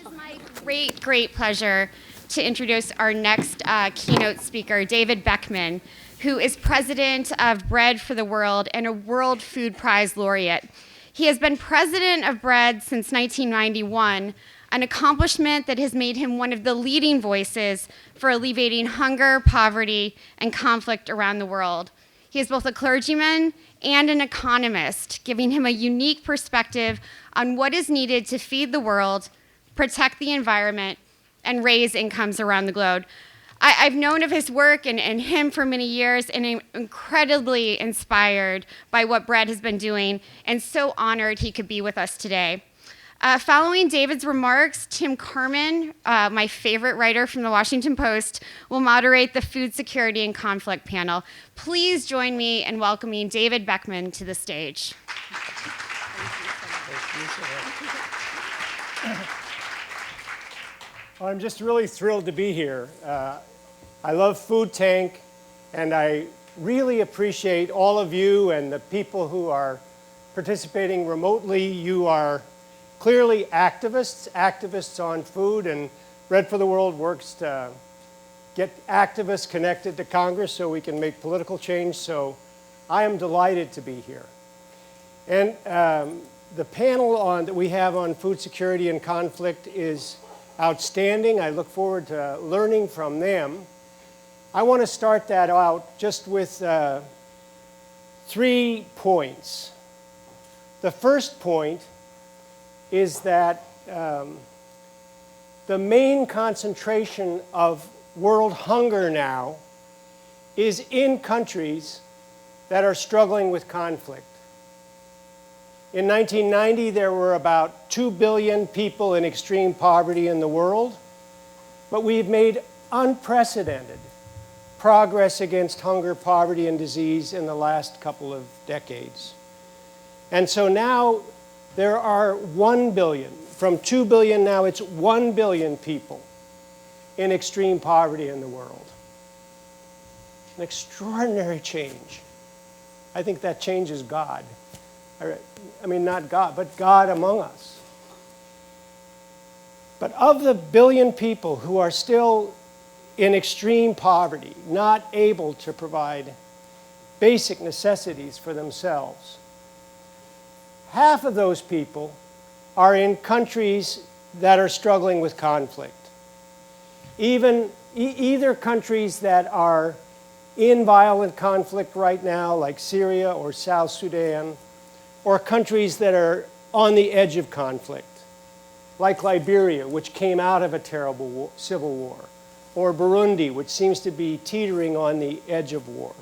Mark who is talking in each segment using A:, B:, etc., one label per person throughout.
A: It is my great pleasure to introduce our next keynote speaker, David Beckman, who is president of Bread for the World and a World Food Prize laureate. He has been president of Bread since 1991, an accomplishment that has made him one of the leading voices for alleviating hunger, poverty, and conflict around the world. He is both a clergyman and an economist, giving him a unique perspective on what is needed to feed the world, protect the environment, and raise incomes around the globe. I've known of his work and him for many years, and I'm incredibly inspired by what Bread has been doing, and so honored he could be with us today. Following David's remarks, Tim Carman, my favorite writer from the Washington Post, will moderate the Food Security and Conflict panel. Please join me in welcoming David Beckman to the stage.
B: Well, I'm just really thrilled to be here. I love Food Tank, and I really appreciate all of you and the people who are participating remotely. You are clearly activists on food, and Bread for the World works to get activists connected to Congress so we can make political change. So I am delighted to be here. And the panel that we have on food security and conflict is outstanding. I look forward to learning from them. I want to start that out just with 3 points. The first point is that the main concentration of world hunger now is in countries that are struggling with conflict. In 1990, there were about 2 billion people in extreme poverty in the world, but we've made unprecedented progress against hunger, poverty, and disease in the last couple of decades. And so now there are 1 billion. From 2 billion now, it's 1 billion people in extreme poverty in the world. An extraordinary change. I think that changes God. I mean, not God, but God among us. But of the billion people who are still in extreme poverty, not able to provide basic necessities for themselves, half of those people are in countries that are struggling with conflict. Either countries that are in violent conflict right now, like Syria or South Sudan, or countries that are on the edge of conflict, like Liberia, which came out of a terrible civil war, or Burundi, which seems to be teetering on the edge of war.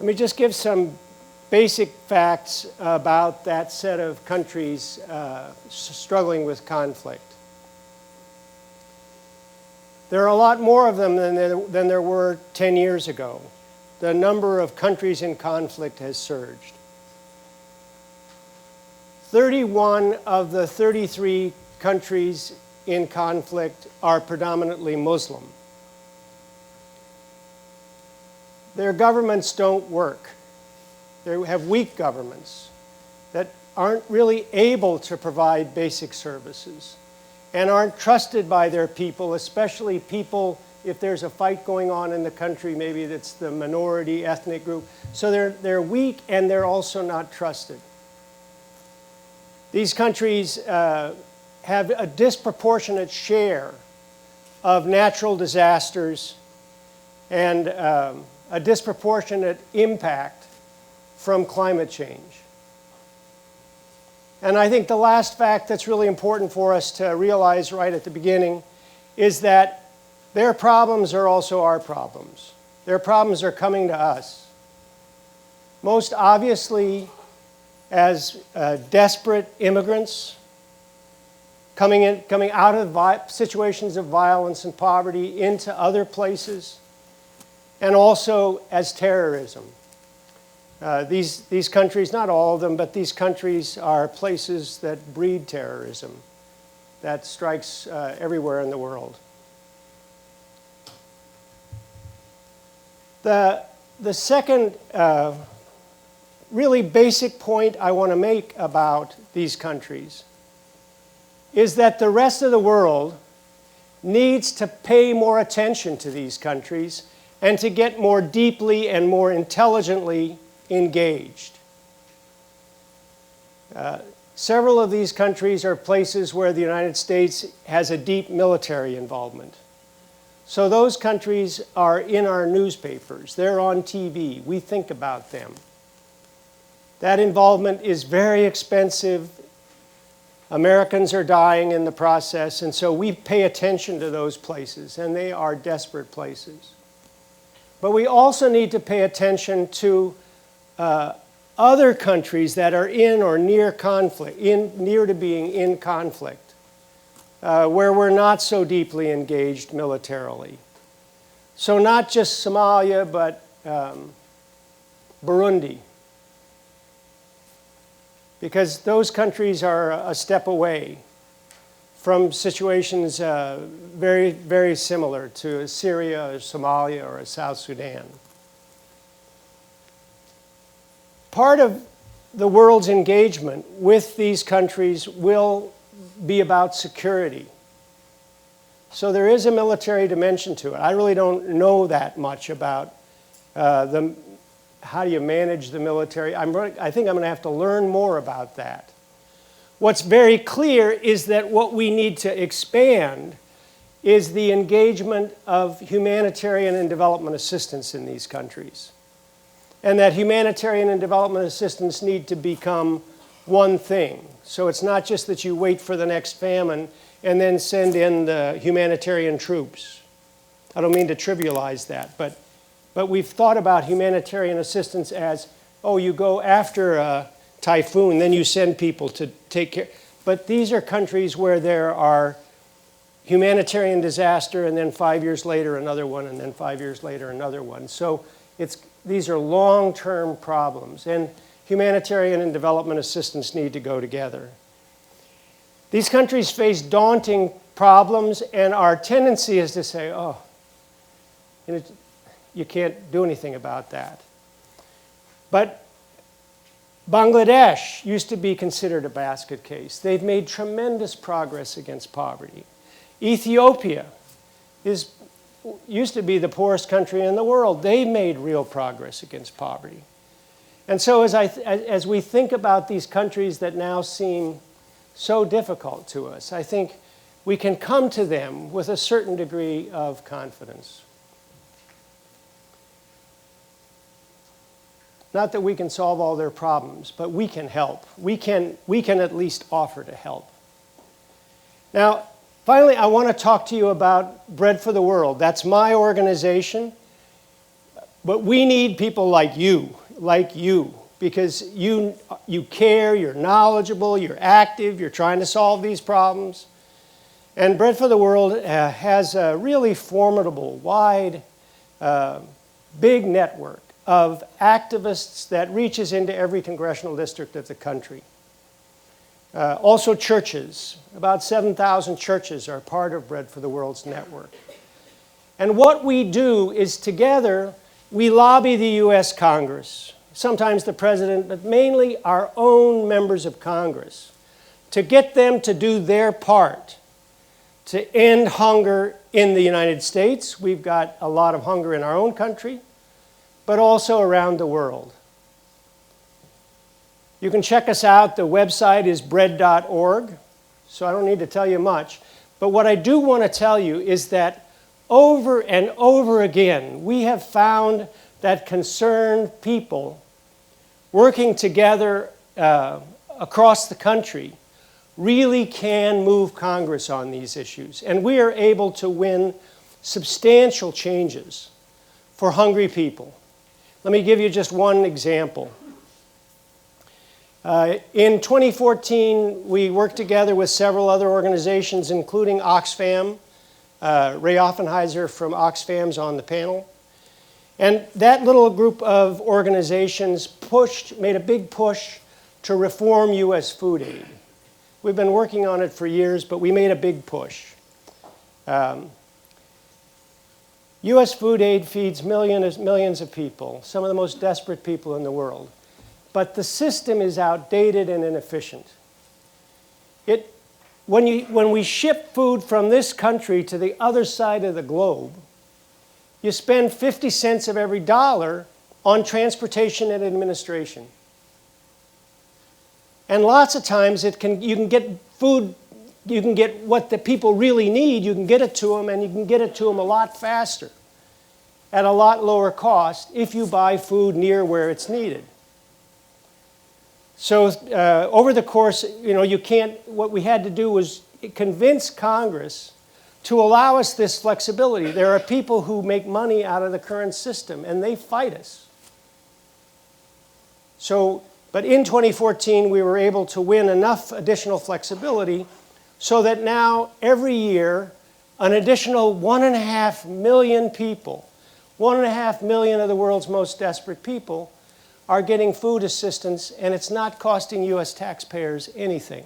B: Let me just give some basic facts about that set of countries struggling with conflict. There are a lot more of them than there were 10 years ago. The number of countries in conflict has surged. 31 of the 33 countries in conflict are predominantly Muslim. Their governments don't work. They have weak governments that aren't really able to provide basic services and aren't trusted by their people, especially people, if there's a fight going on in the country, maybe that's the minority ethnic group. So they're weak, and they're also not trusted. These countries have a disproportionate share of natural disasters and a disproportionate impact from climate change. And I think the last fact that's really important for us to realize right at the beginning is that their problems are also our problems. Their problems are coming to us. Most obviously as desperate immigrants coming out of situations of violence and poverty into other places, and also as terrorism. These countries, not all of them, but these countries are places that breed terrorism that strikes everywhere in the world. The second really basic point I want to make about these countries is that the rest of the world needs to pay more attention to these countries and to get more deeply and more intelligently engaged. Several of these countries are places where the United States has a deep military involvement. So those countries are in our newspapers. They're on TV. We think about them. That involvement is very expensive. Americans are dying in the process, and so we pay attention to those places, and they are desperate places. But we also need to pay attention to other countries that are in or near conflict, near to being in conflict, where we're not so deeply engaged militarily. So not just Somalia, but Burundi, because those countries are a step away from situations very, very similar to Syria or Somalia or South Sudan. Part of the world's engagement with these countries will be about security. So there is a military dimension to it. I really don't know that much about how do you manage the military. I think I'm going to have to learn more about that. What's very clear is that what we need to expand is the engagement of humanitarian and development assistance in these countries. And that humanitarian and development assistance need to become one thing. So it's not just that you wait for the next famine and then send in the humanitarian troops. I don't mean to trivialize that, but we've thought about humanitarian assistance as, oh, you go after a typhoon, then you send people to take care. But these are countries where there are humanitarian disaster, and then 5 years later another one, and then 5 years later another one. So these are long-term problems, and humanitarian and development assistance need to go together. These countries face daunting problems, and our tendency is to say, oh, you can't do anything about that. But Bangladesh used to be considered a basket case. They've made tremendous progress against poverty. Ethiopia used to be the poorest country in the world. They made real progress against poverty. And so as we think about these countries that now seem so difficult to us, I think we can come to them with a certain degree of confidence. Not that we can solve all their problems, but we can help. We can at least offer to help. Now, finally, I want to talk to you about Bread for the World. That's my organization. But we need people like you, because you care, you're knowledgeable, you're active, you're trying to solve these problems. And Bread for the World has a really formidable, wide, big network of activists that reaches into every congressional district of the country. Also churches. About 7,000 churches are part of Bread for the World's network. And what we do is together, we lobby the US Congress, sometimes the president, but mainly our own members of Congress, to get them to do their part to end hunger in the United States. We've got a lot of hunger in our own country, but also around the world. You can check us out. The website is bread.org, so I don't need to tell you much. But what I do want to tell you is that over and over again, we have found that concerned people working together across the country really can move Congress on these issues. And we are able to win substantial changes for hungry people. Let me give you just one example. In 2014, we worked together with several other organizations, including Oxfam. Ray Offenheiser from Oxfam's on the panel. And that little group of organizations made a big push to reform US food aid. We've been working on it for years, but we made a big push. US food aid feeds millions of people, some of the most desperate people in the world. But the system is outdated and inefficient. It when we ship food from this country to the other side of the globe, you spend 50 cents of every dollar on transportation and administration. And lots of times you can get food, you can get what the people really need, you can get it to them, and you can get it to them a lot faster at a lot lower cost if you buy food near where it's needed. So over the course, what we had to do was convince Congress to allow us this flexibility. There are people who make money out of the current system, and they fight us. But in 2014, we were able to win enough additional flexibility so that now, every year, an additional 1.5 million people, 1.5 million of the world's most desperate people, are getting food assistance, and it's not costing U.S. taxpayers anything.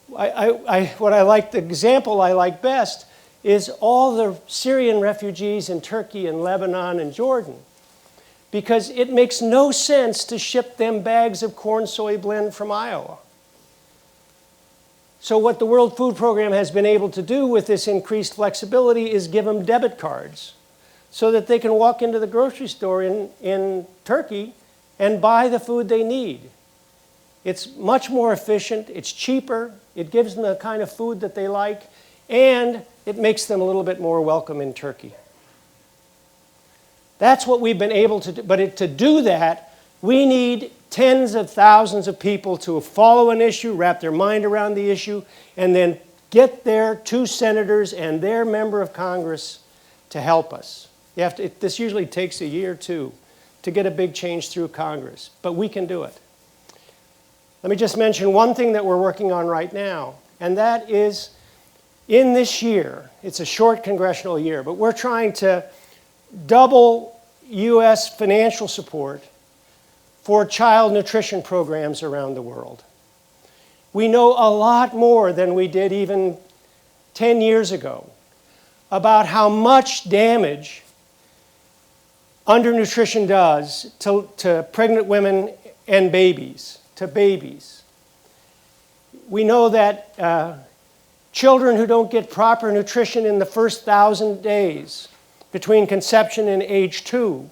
B: The example I like best is all the Syrian refugees in Turkey and Lebanon and Jordan, because it makes no sense to ship them bags of corn-soy blend from Iowa. So what the World Food Program has been able to do with this increased flexibility is give them debit cards so that they can walk into the grocery store in Turkey and buy the food they need. It's much more efficient, it's cheaper, it gives them the kind of food that they like, and it makes them a little bit more welcome in Turkey. That's what we've been able to do. But to do that, we need tens of thousands of people to follow an issue, wrap their mind around the issue, and then get their 2 senators and their member of Congress to help us. This usually takes a year or 2 to get a big change through Congress, but we can do it. Let me just mention one thing that we're working on right now, and that is in this year, it's a short congressional year, but we're trying to double U.S. financial support for child nutrition programs around the world. We know a lot more than we did even 10 years ago about how much damage undernutrition does to pregnant women and babies, to babies. We know that children who don't get proper nutrition in the first 1,000 days between conception and age 2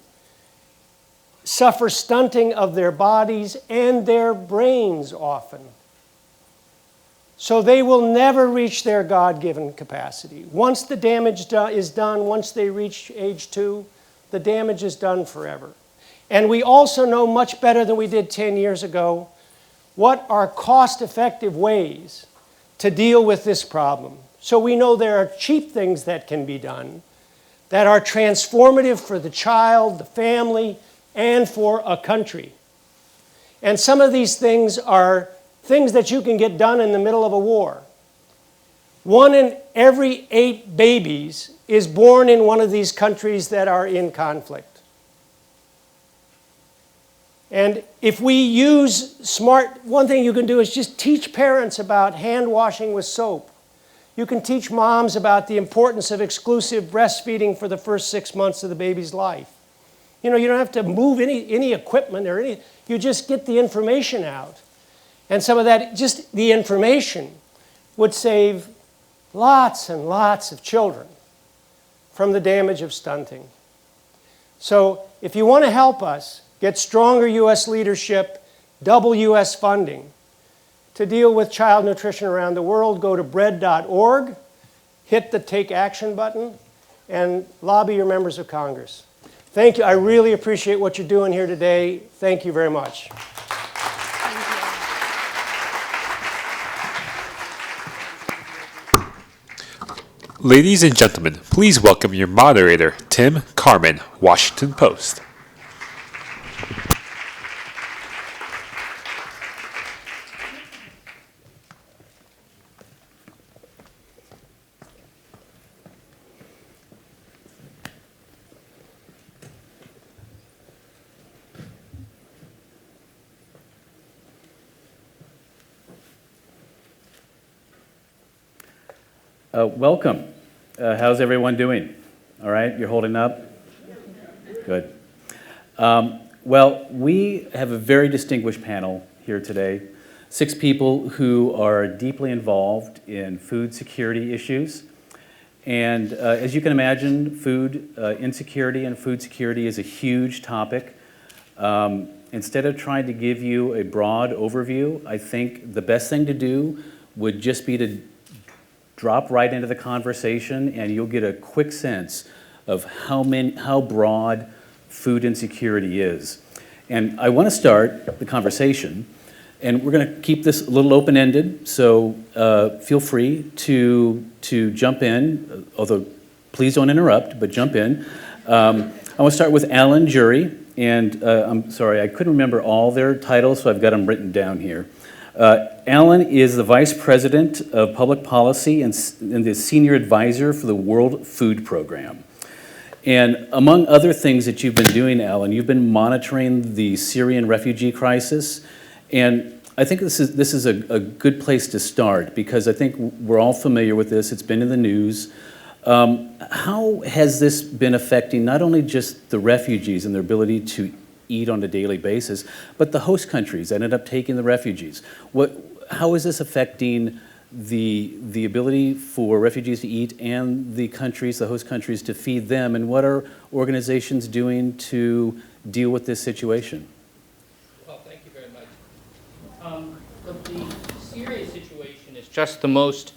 B: suffer stunting of their bodies and their brains often. So they will never reach their God-given capacity. Once the damage is done, once they reach age 2, the damage is done forever. And we also know much better than we did 10 years ago what are cost-effective ways to deal with this problem. So we know there are cheap things that can be done that are transformative for the child, the family, and for a country. And some of these things are things that you can get done in the middle of a war. 1 in every 8 babies is born in one of these countries that are in conflict. And if we use one thing you can do is just teach parents about hand washing with soap. You can teach moms about the importance of exclusive breastfeeding for the first 6 months of the baby's life. You don't have to move any equipment or anything. You just get the information out. And some of that, just the information, would save lots and lots of children from the damage of stunting. So if you want to help us get stronger U.S. leadership, double U.S. funding to deal with child nutrition around the world, go to bread.org, hit the Take Action button, and lobby your members of Congress. Thank you. I really appreciate what you're doing here today. Thank you very much.
C: Ladies and gentlemen, please welcome your moderator, Tim Carman, Washington Post.
D: Welcome. How's everyone doing? All right, you're holding up? Good. Well, we have a very distinguished panel here today. 6 people who are deeply involved in food security issues. And as you can imagine, food insecurity and food security is a huge topic. Instead of trying to give you a broad overview, I think the best thing to do would just be to drop right into the conversation, and you'll get a quick sense of how broad food insecurity is. And I want to start the conversation, and we're going to keep this a little open-ended, so feel free to jump in, although please don't interrupt, but jump in. I want to start with Allan, jury, and I'm sorry, I couldn't remember all their titles, so I've got them written down here. Allan is the Vice President of Public Policy and the Senior Advisor for the World Food Program. And among other things that you've been doing, Allan, you've been monitoring the Syrian refugee crisis. And I think this is a good place to start, because I think we're all familiar with this. It's been in the news. How has this been affecting not only just the refugees and their ability to eat on a daily basis, but the host countries that ended up taking the refugees? How is this affecting the ability for refugees to eat and the countries, the host countries, to feed them? And what are organizations doing to deal with this situation?
E: Well, thank you very much. The Syria situation is just the most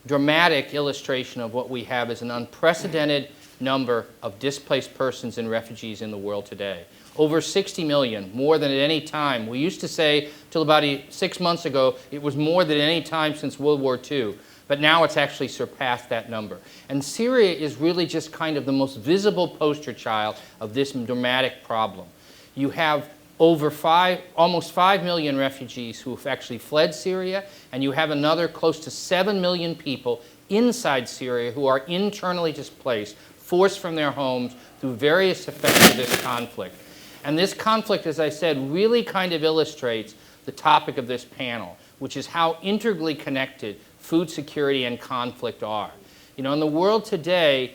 E: dramatic illustration of what we have as an unprecedented number of displaced persons and refugees in the world today. Over 60 million, more than at any time. We used to say, till about 6 months ago, it was more than any time since World War II. But now it's actually surpassed that number. And Syria is really just kind of the most visible poster child of this dramatic problem. You have almost 5 million refugees who have actually fled Syria, and you have another close to 7 million people inside Syria who are internally displaced, forced from their homes through various effects of this conflict. And this conflict, as I said, really kind of illustrates the topic of this panel, which is how integrally connected food security and conflict are. You know, in the world today,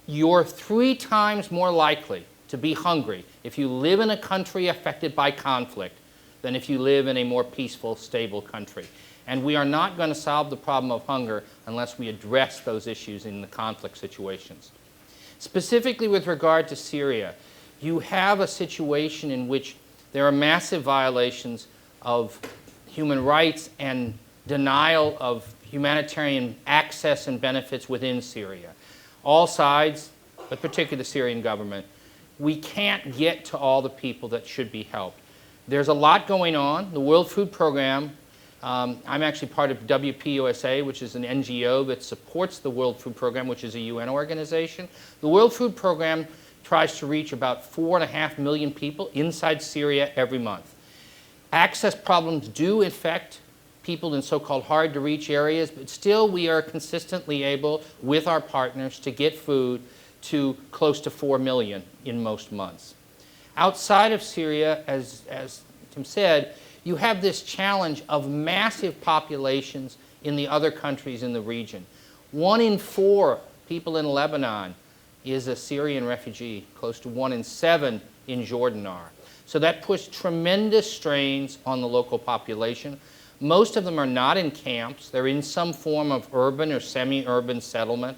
E: you're 3 times more likely to be hungry if you live in a country affected by conflict than if you live in a more peaceful, stable country. And we are not going to solve the problem of hunger unless we address those issues in the conflict situations. Specifically with regard to Syria, you have a situation in which there are massive violations of human rights and denial of humanitarian access and benefits within Syria. All sides, but particularly the Syrian government, we can't get to all the people that should be helped. There's a lot going on. The World Food Program, I'm actually part of WPUSA, which is an NGO that supports the World Food Program, which is a UN organization. The World Food Program tries to reach about 4.5 million people inside Syria every month. Access problems do affect people in so-called hard-to-reach areas, but still we are consistently able, with our partners, to get food to close to 4 million in most months. Outside of Syria, as Tim said, you have this challenge of massive populations in the other countries in the region. 1 in 4 people in Lebanon is a Syrian refugee. Close to 1 in 7 in Jordan are. So that puts tremendous strains on the local population. Most of them are not in camps. They're in some form of urban or semi-urban settlement.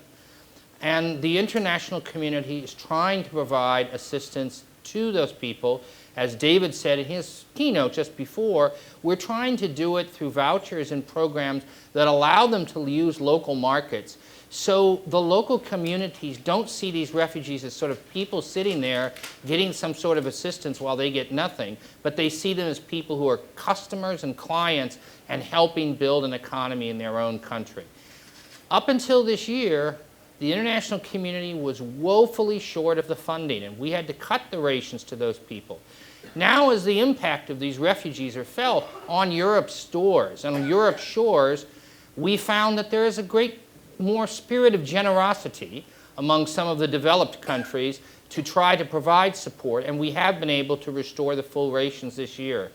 E: And the international community is trying to provide assistance to those people. As David said in his keynote just before, we're trying to do it through vouchers and programs that allow them to use local markets. So the local communities don't see these refugees as sort of people sitting there getting some sort of assistance while they get nothing, but they see them as people who are customers and clients and helping build an economy in their own country. Up until this year, the international community was woefully short of the funding, and we had to cut the rations to those people. Now, as the impact of these refugees are felt on Europe's stores and on Europe's shores, we found that there is a great more spirit of generosity among some of the developed countries to try to provide support, and we have been able to restore the full rations this year.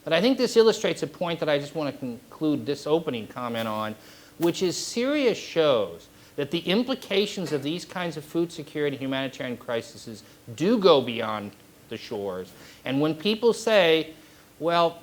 E: But I think this illustrates a point that I just want to conclude this opening comment on, which is Syria shows that the implications of these kinds of food security and humanitarian crises do go beyond the shores. And when people say, well,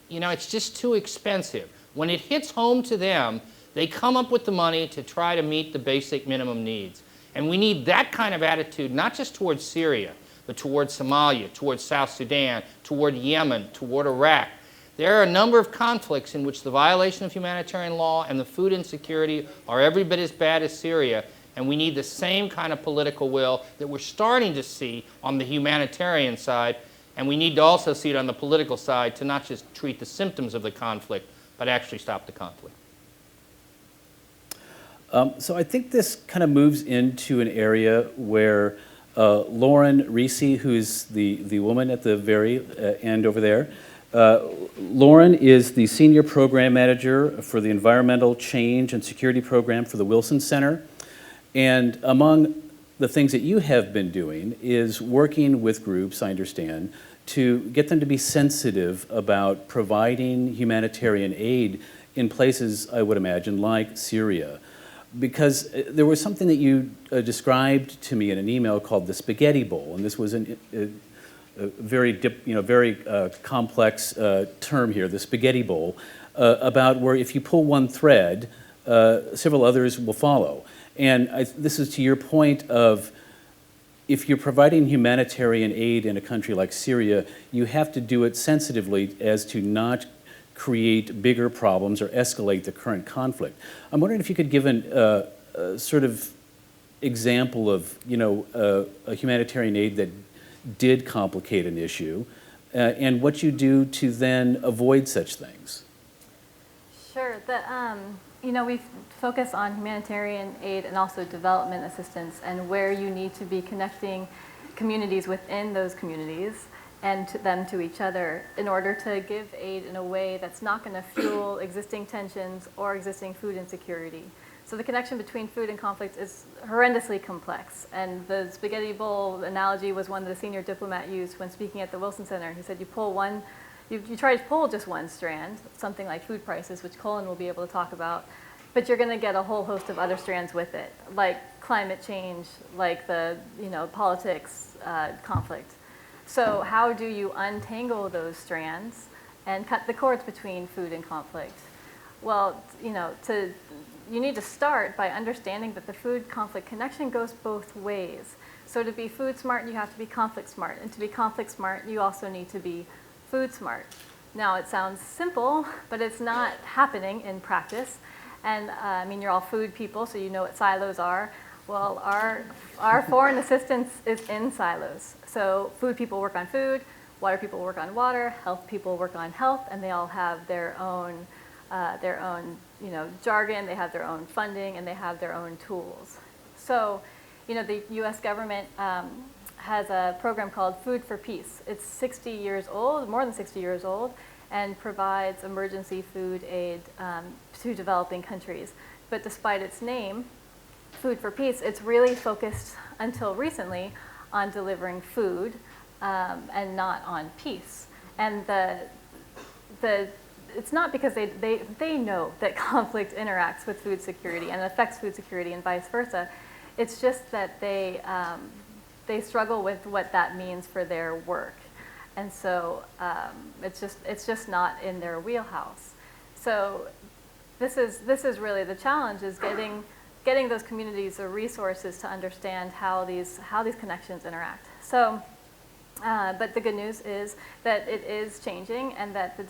E: you know, it's just too expensive. When it hits home to them, they come up with the money to try to meet the basic minimum needs. And we need that kind of attitude, not just towards Syria, but towards Somalia, towards South Sudan, toward Yemen, toward Iraq. There are a number of conflicts in which the violation of humanitarian law and the food insecurity are every bit as bad as Syria, and we need the same kind of political will that we're starting to see on the humanitarian side, and we need to also see it on the political side to not just treat the symptoms of the conflict, but actually stop the conflict.
D: So I think this kind of moves into an area where Lauren Risi, who's the woman at the very end over there, Lauren is the Senior Program Manager for the Environmental Change and Security Program for the Wilson Center. And among the things that you have been doing is working with groups, I understand, to get them to be sensitive about providing humanitarian aid in places, I would imagine, like Syria. Because there was something that you described to me in an email called the spaghetti bowl, and this was a very complex term here, the spaghetti bowl, about where if you pull one thread, several others will follow. And this is to your point of, if you're providing humanitarian aid in a country like Syria, you have to do it sensitively as to not create bigger problems or escalate the current conflict. I'm wondering if you could give a sort of example of, a humanitarian aid that did complicate an issue, and what you do to then avoid such things.
F: Sure. We focus on humanitarian aid and also development assistance, and where you need to be connecting communities within those communities and them to each other in order to give aid in a way that's not going to fuel existing tensions or existing food insecurity. So the connection between food and conflict is horrendously complex. And the spaghetti bowl analogy was one that a senior diplomat used when speaking at the Wilson Center. He said, you try to pull just one strand, something like food prices, which Colin will be able to talk about, but you're going to get a whole host of other strands with it, like climate change, like the politics, conflict. So how do you untangle those strands and cut the cords between food and conflict? Well, you need to start by understanding that the food-conflict connection goes both ways. So to be food smart, you have to be conflict smart. And to be conflict smart, you also need to be food smart. Now, it sounds simple, but it's not happening in practice. And you're all food people, so you know what silos are. Well, our foreign assistance is in silos. So food people work on food, water people work on water, health people work on health, and they all have their own jargon, they have their own funding, and they have their own tools. So, the U.S. government has a program called Food for Peace. It's 60 years old, more than 60 years old, and provides emergency food aid to developing countries. But despite its name, Food for Peace, it's really focused until recently on delivering food and not on peace. And it's not because they know that conflict interacts with food security and affects food security and vice versa. It's just that they struggle with what that means for their work. And so it's just not in their wheelhouse. So this is really the challenge, is getting those communities the resources to understand how these connections interact. So, but the good news is that it is changing, and that the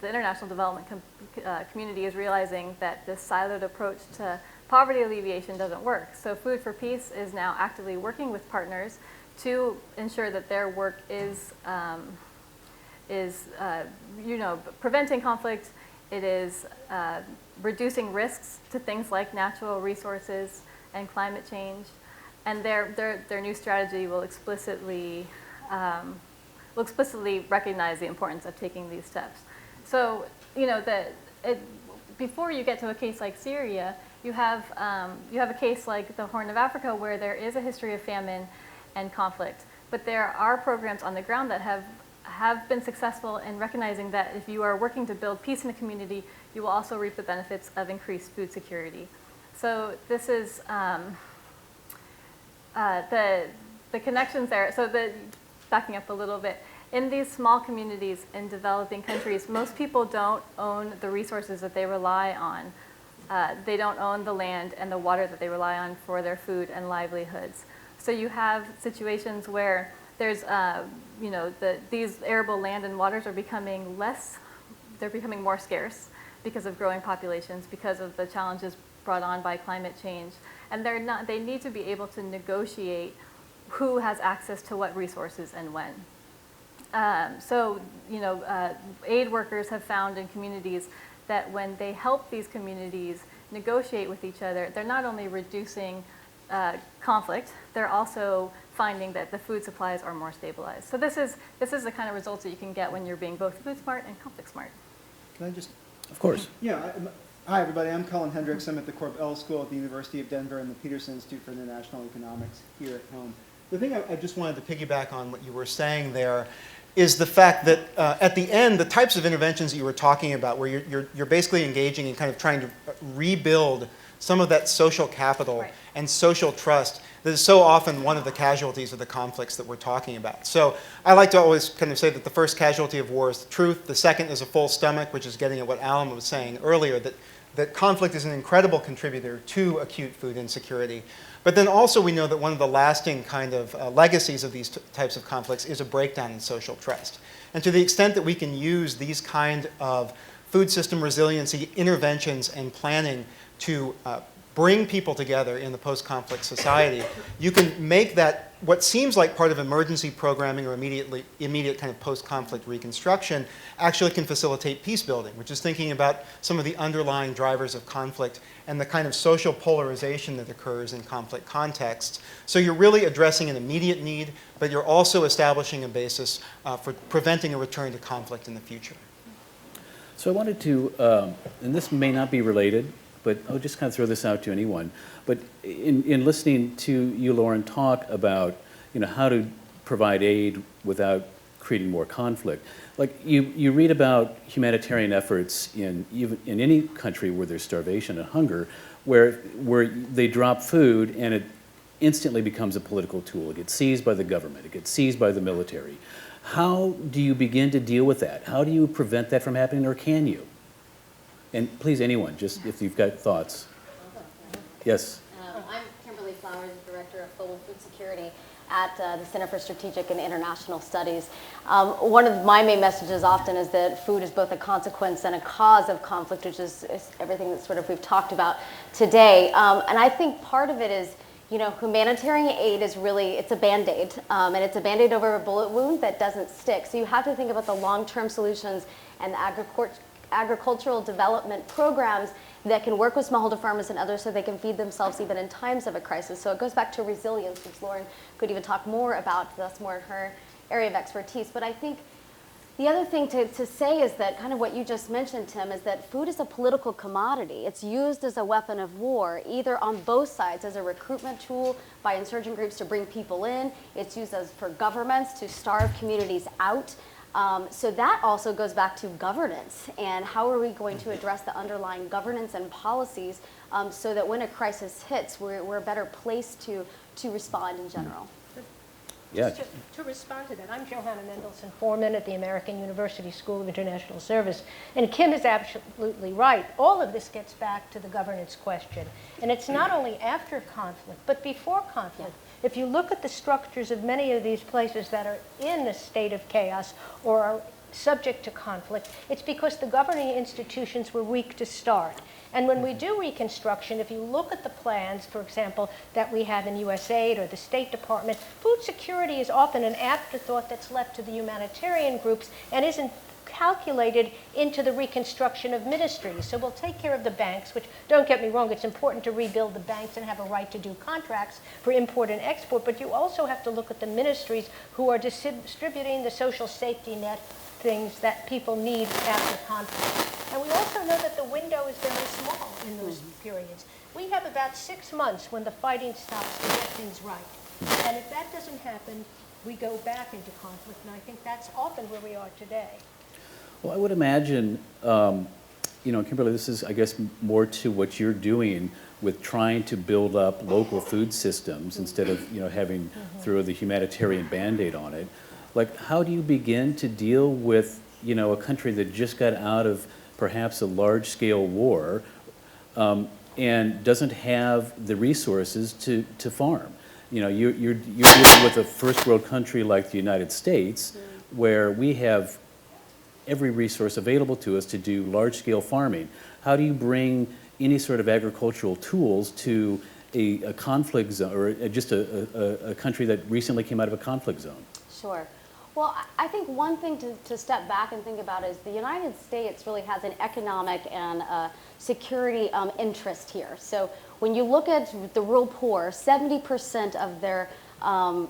F: international development community is realizing that this siloed approach to poverty alleviation doesn't work. So Food for Peace is now actively working with partners to ensure that their work is preventing conflict. It is reducing risks to things like natural resources and climate change, and their new strategy will explicitly recognize the importance of taking these steps. So before you get to a case like Syria, you have a case like the Horn of Africa, where there is a history of famine and conflict, but there are programs on the ground that have been successful in recognizing that if you are working to build peace in a community, you will also reap the benefits of increased food security. So this is the connections there. So backing up a little bit, in these small communities in developing countries, most people don't own the resources that they rely on. They don't own the land and the water that they rely on for their food and livelihoods. So you have situations where there's, these arable land and waters are becoming they're becoming more scarce because of growing populations, because of the challenges brought on by climate change. And they need to be able to negotiate who has access to what resources and when. Aid workers have found in communities that when they help these communities negotiate with each other, they're not only reducing conflict, they're also finding that the food supplies are more stabilized. So this is the kind of results that you can get when you're being both food smart and conflict smart.
G: Can I just?
D: Of course.
G: Yeah. Hi, everybody. I'm Colin Hendrix. I'm at the Korbel School at the University of Denver and the Peterson Institute for International Economics here at home. The thing I just wanted to piggyback on what you were saying there is the fact that at the end, the types of interventions that you were talking about, where you're basically engaging in kind of trying to rebuild some of that social capital
F: Right.
G: and social trust that is so often one of the casualties of the conflicts that we're talking about. So I like to always kind of say that the first casualty of war is the truth. The second is a full stomach, which is getting at what Allan was saying earlier, that conflict is an incredible contributor to acute food insecurity. But then also we know that one of the lasting kind of legacies of these types of conflicts is a breakdown in social trust. And to the extent that we can use these kind of food system resiliency interventions and planning to bring people together in the post-conflict society, you can make that what seems like part of emergency programming or immediate kind of post-conflict reconstruction actually can facilitate peace building, which is thinking about some of the underlying drivers of conflict and the kind of social polarization that occurs in conflict contexts. So you're really addressing an immediate need, but you're also establishing a basis for preventing a return to conflict in the future.
D: So I wanted to, and this may not be related, but I'll just kind of throw this out to anyone. But in listening to you, Lauren, talk about how to provide aid without creating more conflict, like you read about humanitarian efforts in any country where there's starvation and hunger, where they drop food and it instantly becomes a political tool. It gets seized by the government. It gets seized by the military. How do you begin to deal with that? How do you prevent that from happening, or can you? And please, anyone, just if you've got thoughts. Yes.
H: I'm Kimberly Flowers, Director of Global Food Security at the Center for Strategic and International Studies. One of my main messages often is that food is both a consequence and a cause of conflict, which is everything that sort of we've talked about today. And I think part of it is, humanitarian aid is really, it's a Band-Aid, and it's a Band-Aid over a bullet wound that doesn't stick. So you have to think about the long-term solutions and the agricultural development programs that can work with smallholder farmers and others so they can feed themselves even in times of a crisis. So it goes back to resilience, which Lauren could even talk more about. That's more in her area of expertise. But I think the other thing to say is that kind of what you just mentioned, Tim, is that food is a political commodity. It's used as a weapon of war, either on both sides as a recruitment tool by insurgent groups to bring people in. It's used for governments to starve communities out. So that also goes back to governance and how are we going to address the underlying governance and policies so that when a crisis hits, we're a better place to respond in general.
D: Yeah.
I: To respond to that, I'm Johanna Mendelson, Forman at the American University School of International Service. And Kim is absolutely right. All of this gets back to the governance question. And it's not only after conflict, but before conflict. Yeah. If you look at the structures of many of these places that are in a state of chaos or are subject to conflict, it's because the governing institutions were weak to start. And when we do reconstruction, if you look at the plans, for example, that we have in USAID or the State Department, food security is often an afterthought that's left to the humanitarian groups and isn't calculated into the reconstruction of ministries. So we'll take care of the banks, which, don't get me wrong, it's important to rebuild the banks and have a right to do contracts for import and export, but you also have to look at the ministries who are distributing the social safety net things that people need after conflict. And we also know that the window is very small in those periods. We have about 6 months when the fighting stops to get things right. And if that doesn't happen, we go back into conflict, and I think that's often where we are today.
D: Well, I would imagine, Kimberly, this is, I guess, more to what you're doing with trying to build up local food systems instead of, having throw the humanitarian Band-Aid on it. Like, how do you begin to deal with, a country that just got out of perhaps a large-scale war and doesn't have the resources to farm? You're dealing with a first-world country like the United States, where we have every resource available to us to do large-scale farming. How do you bring any sort of agricultural tools to a conflict zone, or just a country that recently came out of a conflict zone?
H: Sure. Well, I think one thing to step back and think about is the United States really has an economic and security interest here. So when you look at the rural poor, 70% of their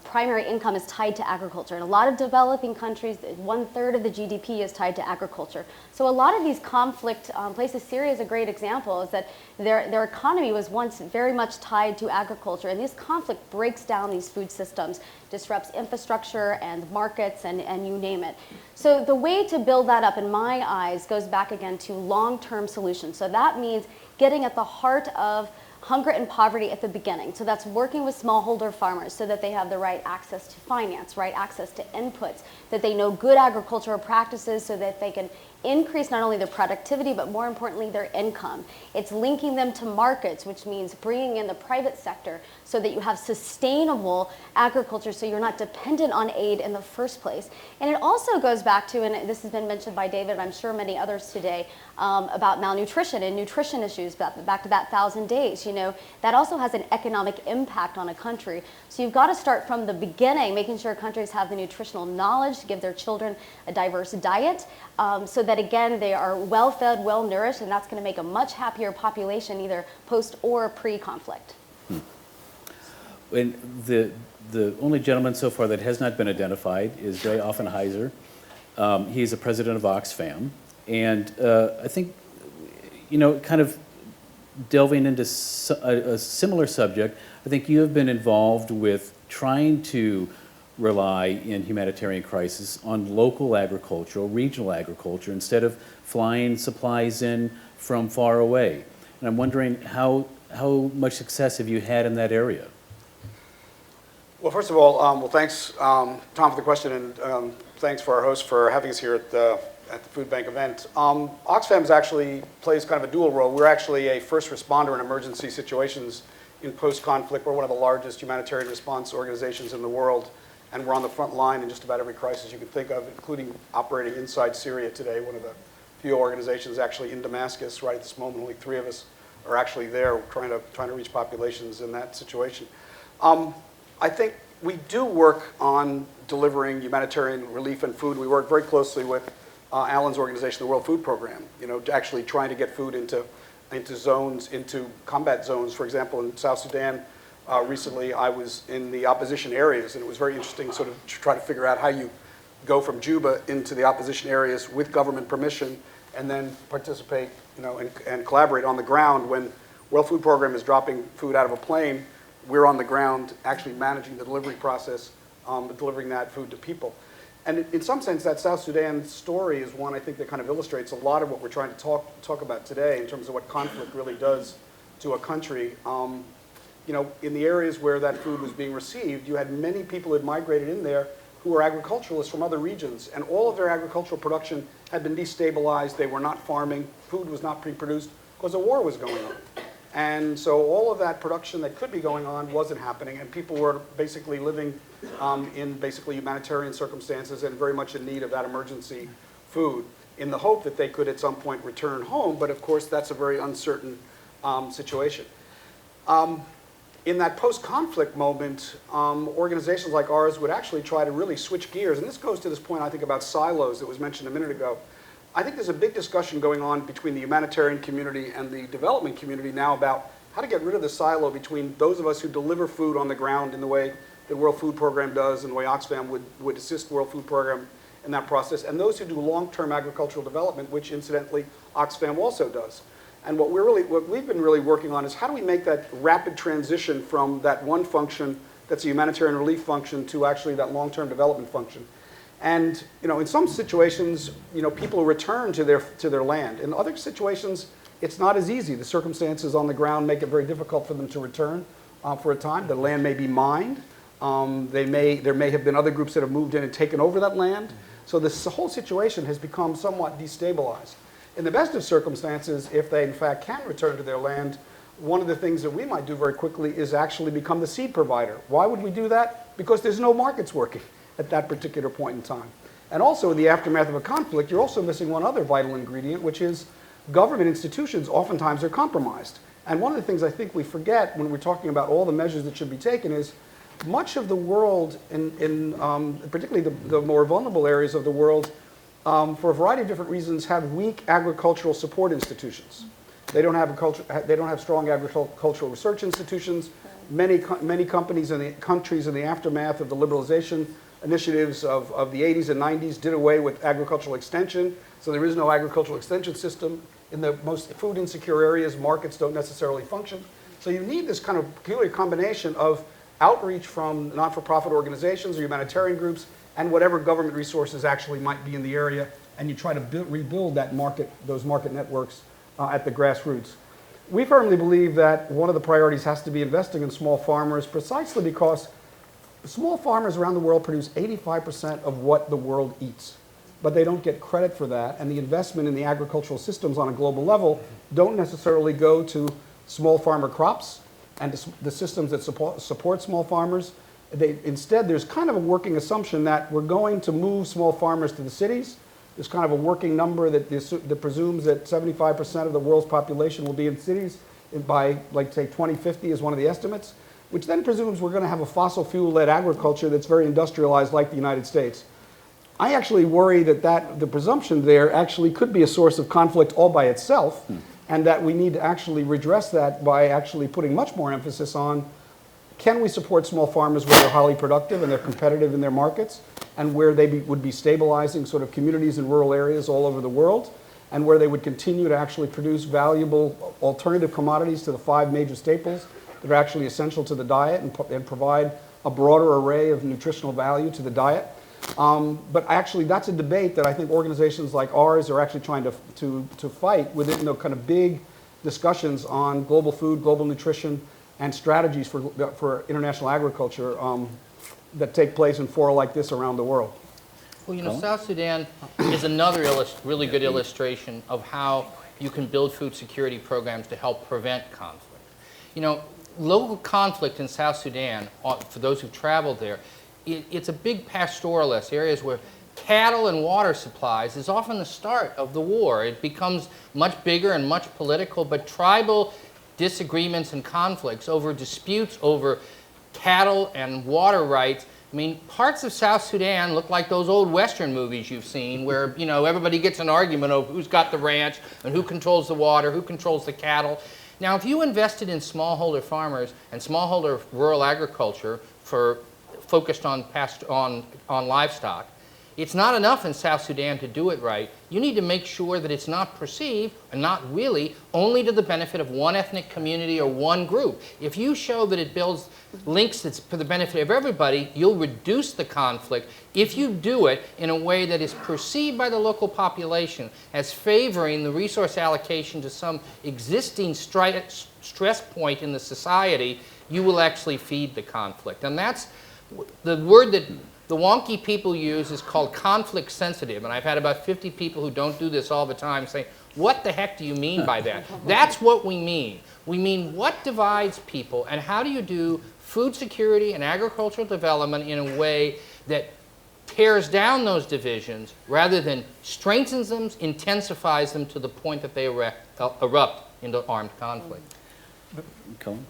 H: primary income is tied to agriculture. In a lot of developing countries, 1/3 of the GDP is tied to agriculture. So a lot of these conflict places, Syria is a great example, is that their economy was once very much tied to agriculture, and this conflict breaks down these food systems, disrupts infrastructure and markets and you name it. So the way to build that up, in my eyes, goes back again to long-term solutions. So that means getting at the heart of hunger and poverty at the beginning. So that's working with smallholder farmers so that they have the right access to finance, right access to inputs, that they know good agricultural practices so that they can increase not only their productivity, but more importantly, their income. It's linking them to markets, which means bringing in the private sector so that you have sustainable agriculture so you're not dependent on aid in the first place. And it also goes back to, and this has been mentioned by David, and I'm sure many others today, about malnutrition and nutrition issues, back to that 1,000 days. That also has an economic impact on a country. So you've got to start from the beginning, making sure countries have the nutritional knowledge to give their children a diverse diet, so that again, they are well-fed, well-nourished, and that's going to make a much happier population, either post or pre-conflict.
D: And the only gentleman so far that has not been identified is Ray Offenheiser. He's the president of Oxfam. And I think, kind of delving into a similar subject, I think you have been involved with trying to rely in humanitarian crisis on local agriculture, regional agriculture, instead of flying supplies in from far away. And I'm wondering how much success have you had in that area?
J: Well, first of all, thanks, Tom, for the question, and thanks for our host for having us here at the Food Bank event. Oxfam actually plays kind of a dual role. We're actually a first responder in emergency situations in post-conflict. We're one of the largest humanitarian response organizations in the world, and we're on the front line in just about every crisis you can think of, including operating inside Syria today, one of the few organizations actually in Damascus right at this moment. Only 3 of us are actually there trying to reach populations in that situation. I think we do work on delivering humanitarian relief and food. We work very closely with Allan's organization, the World Food Program, actually trying to get food into zones, into combat zones. For example, in South Sudan, recently I was in the opposition areas, and it was very interesting sort of to try to figure out how you go from Juba into the opposition areas with government permission and then participate, and collaborate on the ground. When World Food Program is dropping food out of a plane, we're on the ground actually managing the delivery process, delivering that food to people. And in some sense, that South Sudan story is one I think that kind of illustrates a lot of what we're trying to talk about today in terms of what conflict really does to a country. In the areas where that food was being received, you had many people who had migrated in there who were agriculturalists from other regions, and all of their agricultural production had been destabilized. They were not farming. Food was not being produced because a war was going on. And so all of that production that could be going on wasn't happening, and people were basically living in basically humanitarian circumstances and very much in need of that emergency food in the hope that they could at some point return home. But of course, that's a very uncertain situation. In that post-conflict moment, organizations like ours would actually try to really switch gears. And this goes to this point, I think, about silos that was mentioned a minute ago. I think there's a big discussion going on between the humanitarian community and the development community now about how to get rid of the silo between those of us who deliver food on the ground in the way the World Food Program does and the way Oxfam would assist the World Food Program in that process, and those who do long-term agricultural development, which incidentally Oxfam also does. And what we've been really working on is how do we make that rapid transition from that one function that's a humanitarian relief function to actually that long-term development function. And in some situations, people return to their land. In other situations, it's not as easy. The circumstances on the ground make it very difficult for them to return for a time. The land may be mined. There may have been other groups that have moved in and taken over that land. So this whole situation has become somewhat destabilized. In the best of circumstances, if they in fact can return to their land, one of the things that we might do very quickly is actually become the seed provider. Why would we do that? Because there's no markets working at that particular point in time. And also in the aftermath of a conflict, you're also missing one other vital ingredient, which is government institutions oftentimes are compromised. And one of the things I think we forget when we're talking about all the measures that should be taken is much of the world, particularly the more vulnerable areas of the world, for a variety of different reasons, have weak agricultural support institutions. They don't have strong agricultural research institutions. Many companies in the countries in the aftermath of the liberalization initiatives of the 80s and 90s did away with agricultural extension, so there is no agricultural extension system. In the most food insecure areas, markets don't necessarily function. So you need this kind of peculiar combination of outreach from not-for-profit organizations or humanitarian groups and whatever government resources actually might be in the area, and you try to rebuild that market, those market networks at the grassroots. We firmly believe that one of the priorities has to be investing in small farmers, precisely because small farmers around the world produce 85% of what the world eats, but they don't get credit for that, and the investment in the agricultural systems on a global level don't necessarily go to small farmer crops and the systems that support small farmers. Instead, there's kind of a working assumption that we're going to move small farmers to the cities. There's kind of a working number that presumes that 75% of the world's population will be in cities by, like, say, 2050 is one of the estimates, which then presumes we're going to have a fossil fuel-led agriculture that's very industrialized like the United States. I actually worry that the presumption there actually could be a source of conflict all by itself, and that we need to actually redress that by actually putting much more emphasis on, can we support small farmers where they're highly productive and they're competitive in their markets, and where they would be stabilizing sort of communities in rural areas all over the world, and where they would continue to actually produce valuable alternative commodities to the 5 major staples that are actually essential to the diet and provide a broader array of nutritional value to the diet. But actually, that's a debate that I think organizations like ours are actually trying to fight within the kind of big discussions on global food, global nutrition, and strategies for international agriculture that take place in fora like this around the world.
E: Well, you know, South Sudan is another really good illustration of how you can build food security programs to help prevent conflict. You know, local conflict in South Sudan, for those who've traveled there, it's a big pastoralist, areas where cattle and water supplies is often the start of the war. It becomes much bigger and much political, but tribal disagreements and conflicts over disputes over cattle and water rights. I mean, parts of South Sudan look like those old Western movies you've seen where, you know, everybody gets an argument over who's got the ranch and who controls the water, who controls the cattle. Now, if you invested in smallholder farmers and smallholder rural agriculture focused on livestock, it's not enough in South Sudan to do it right. You need to make sure that it's not perceived, and not really, only to the benefit of one ethnic community or one group. If you show that it builds links that's for the benefit of everybody, you'll reduce the conflict if you do it in a way that is perceived by the local population as favoring the resource allocation to some existing stress point in the society. You will actually feed the conflict. And that's the word that the wonky people use is called conflict sensitive, and I've had about 50 people who don't do this all the time say, what the heck do you mean by that? That's what we mean. We mean what divides people, and how do you do food security and agricultural development in a way that tears down those divisions rather than strengthens them, intensifies them to the point that they erupt into armed conflict.
D: Cullen?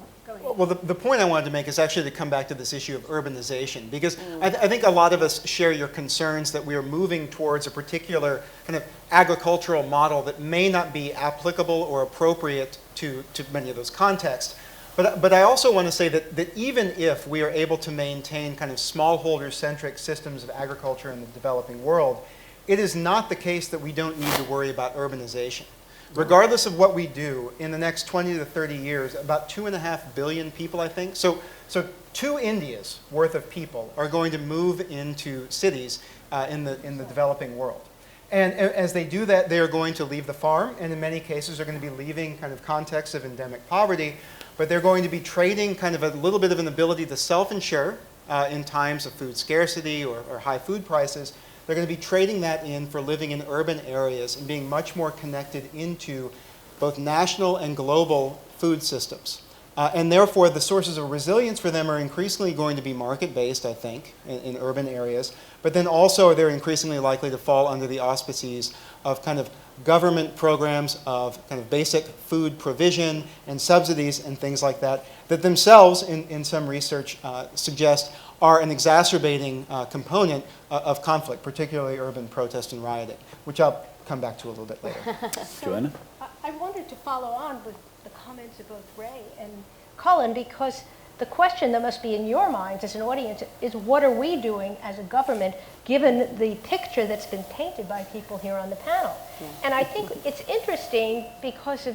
G: Well, the point I wanted to make is actually to come back to this issue of urbanization, because I think a lot of us share your concerns that we are moving towards a particular kind of agricultural model that may not be applicable or appropriate to many of those contexts. But I also want to say that even if we are able to maintain kind of smallholder-centric systems of agriculture in the developing world, it is not the case that we don't need to worry about urbanization. Regardless of what we do, in the next 20 to 30 years, about 2.5 billion people, I think. So 2 Indias worth of people are going to move into cities in the developing world. And as they do that, they are going to leave the farm, and in many cases are going to be leaving kind of contexts of endemic poverty, but they're going to be trading kind of a little bit of an ability to self-insure in times of food scarcity or high food prices. They're going to be trading that in for living in urban areas and being much more connected into both national and global food systems. And therefore, the sources of resilience for them are increasingly going to be market-based, I think, in urban areas. But then also they're increasingly likely to fall under the auspices of kind of government programs of kind of basic food provision and subsidies and things like that, that themselves, in some research, suggest are an exacerbating component of conflict, particularly urban protest and rioting, which I'll come back to a little bit later.
D: Johanna?
I: I wanted to follow on with the comments of both Ray and Cullen, because the question that must be in your minds as an audience is, what are we doing as a government given the picture that's been painted by people here on the panel? Yeah. And I think it's interesting because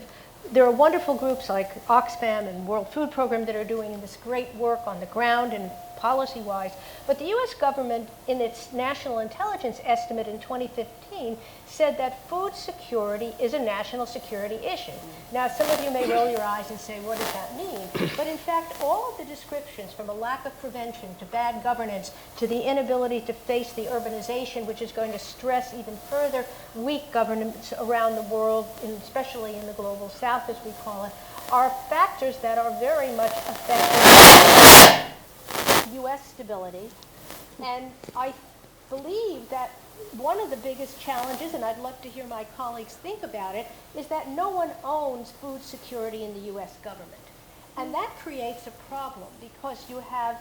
I: there are wonderful groups like Oxfam and World Food Program that are doing this great work on the ground and policy-wise, but the U.S. government, in its national intelligence estimate in 2015, said that food security is a national security issue. Now, some of you may roll your eyes and say, what does that mean? But in fact, all of the descriptions, from a lack of prevention to bad governance to the inability to face the urbanization, which is going to stress even further weak governance around the world, and especially in the global south, as we call it, are factors that are very much affecting U.S. stability. And I believe that one of the biggest challenges, and I'd love to hear my colleagues think about it, is that no one owns food security in the U.S. government. And that creates a problem because you have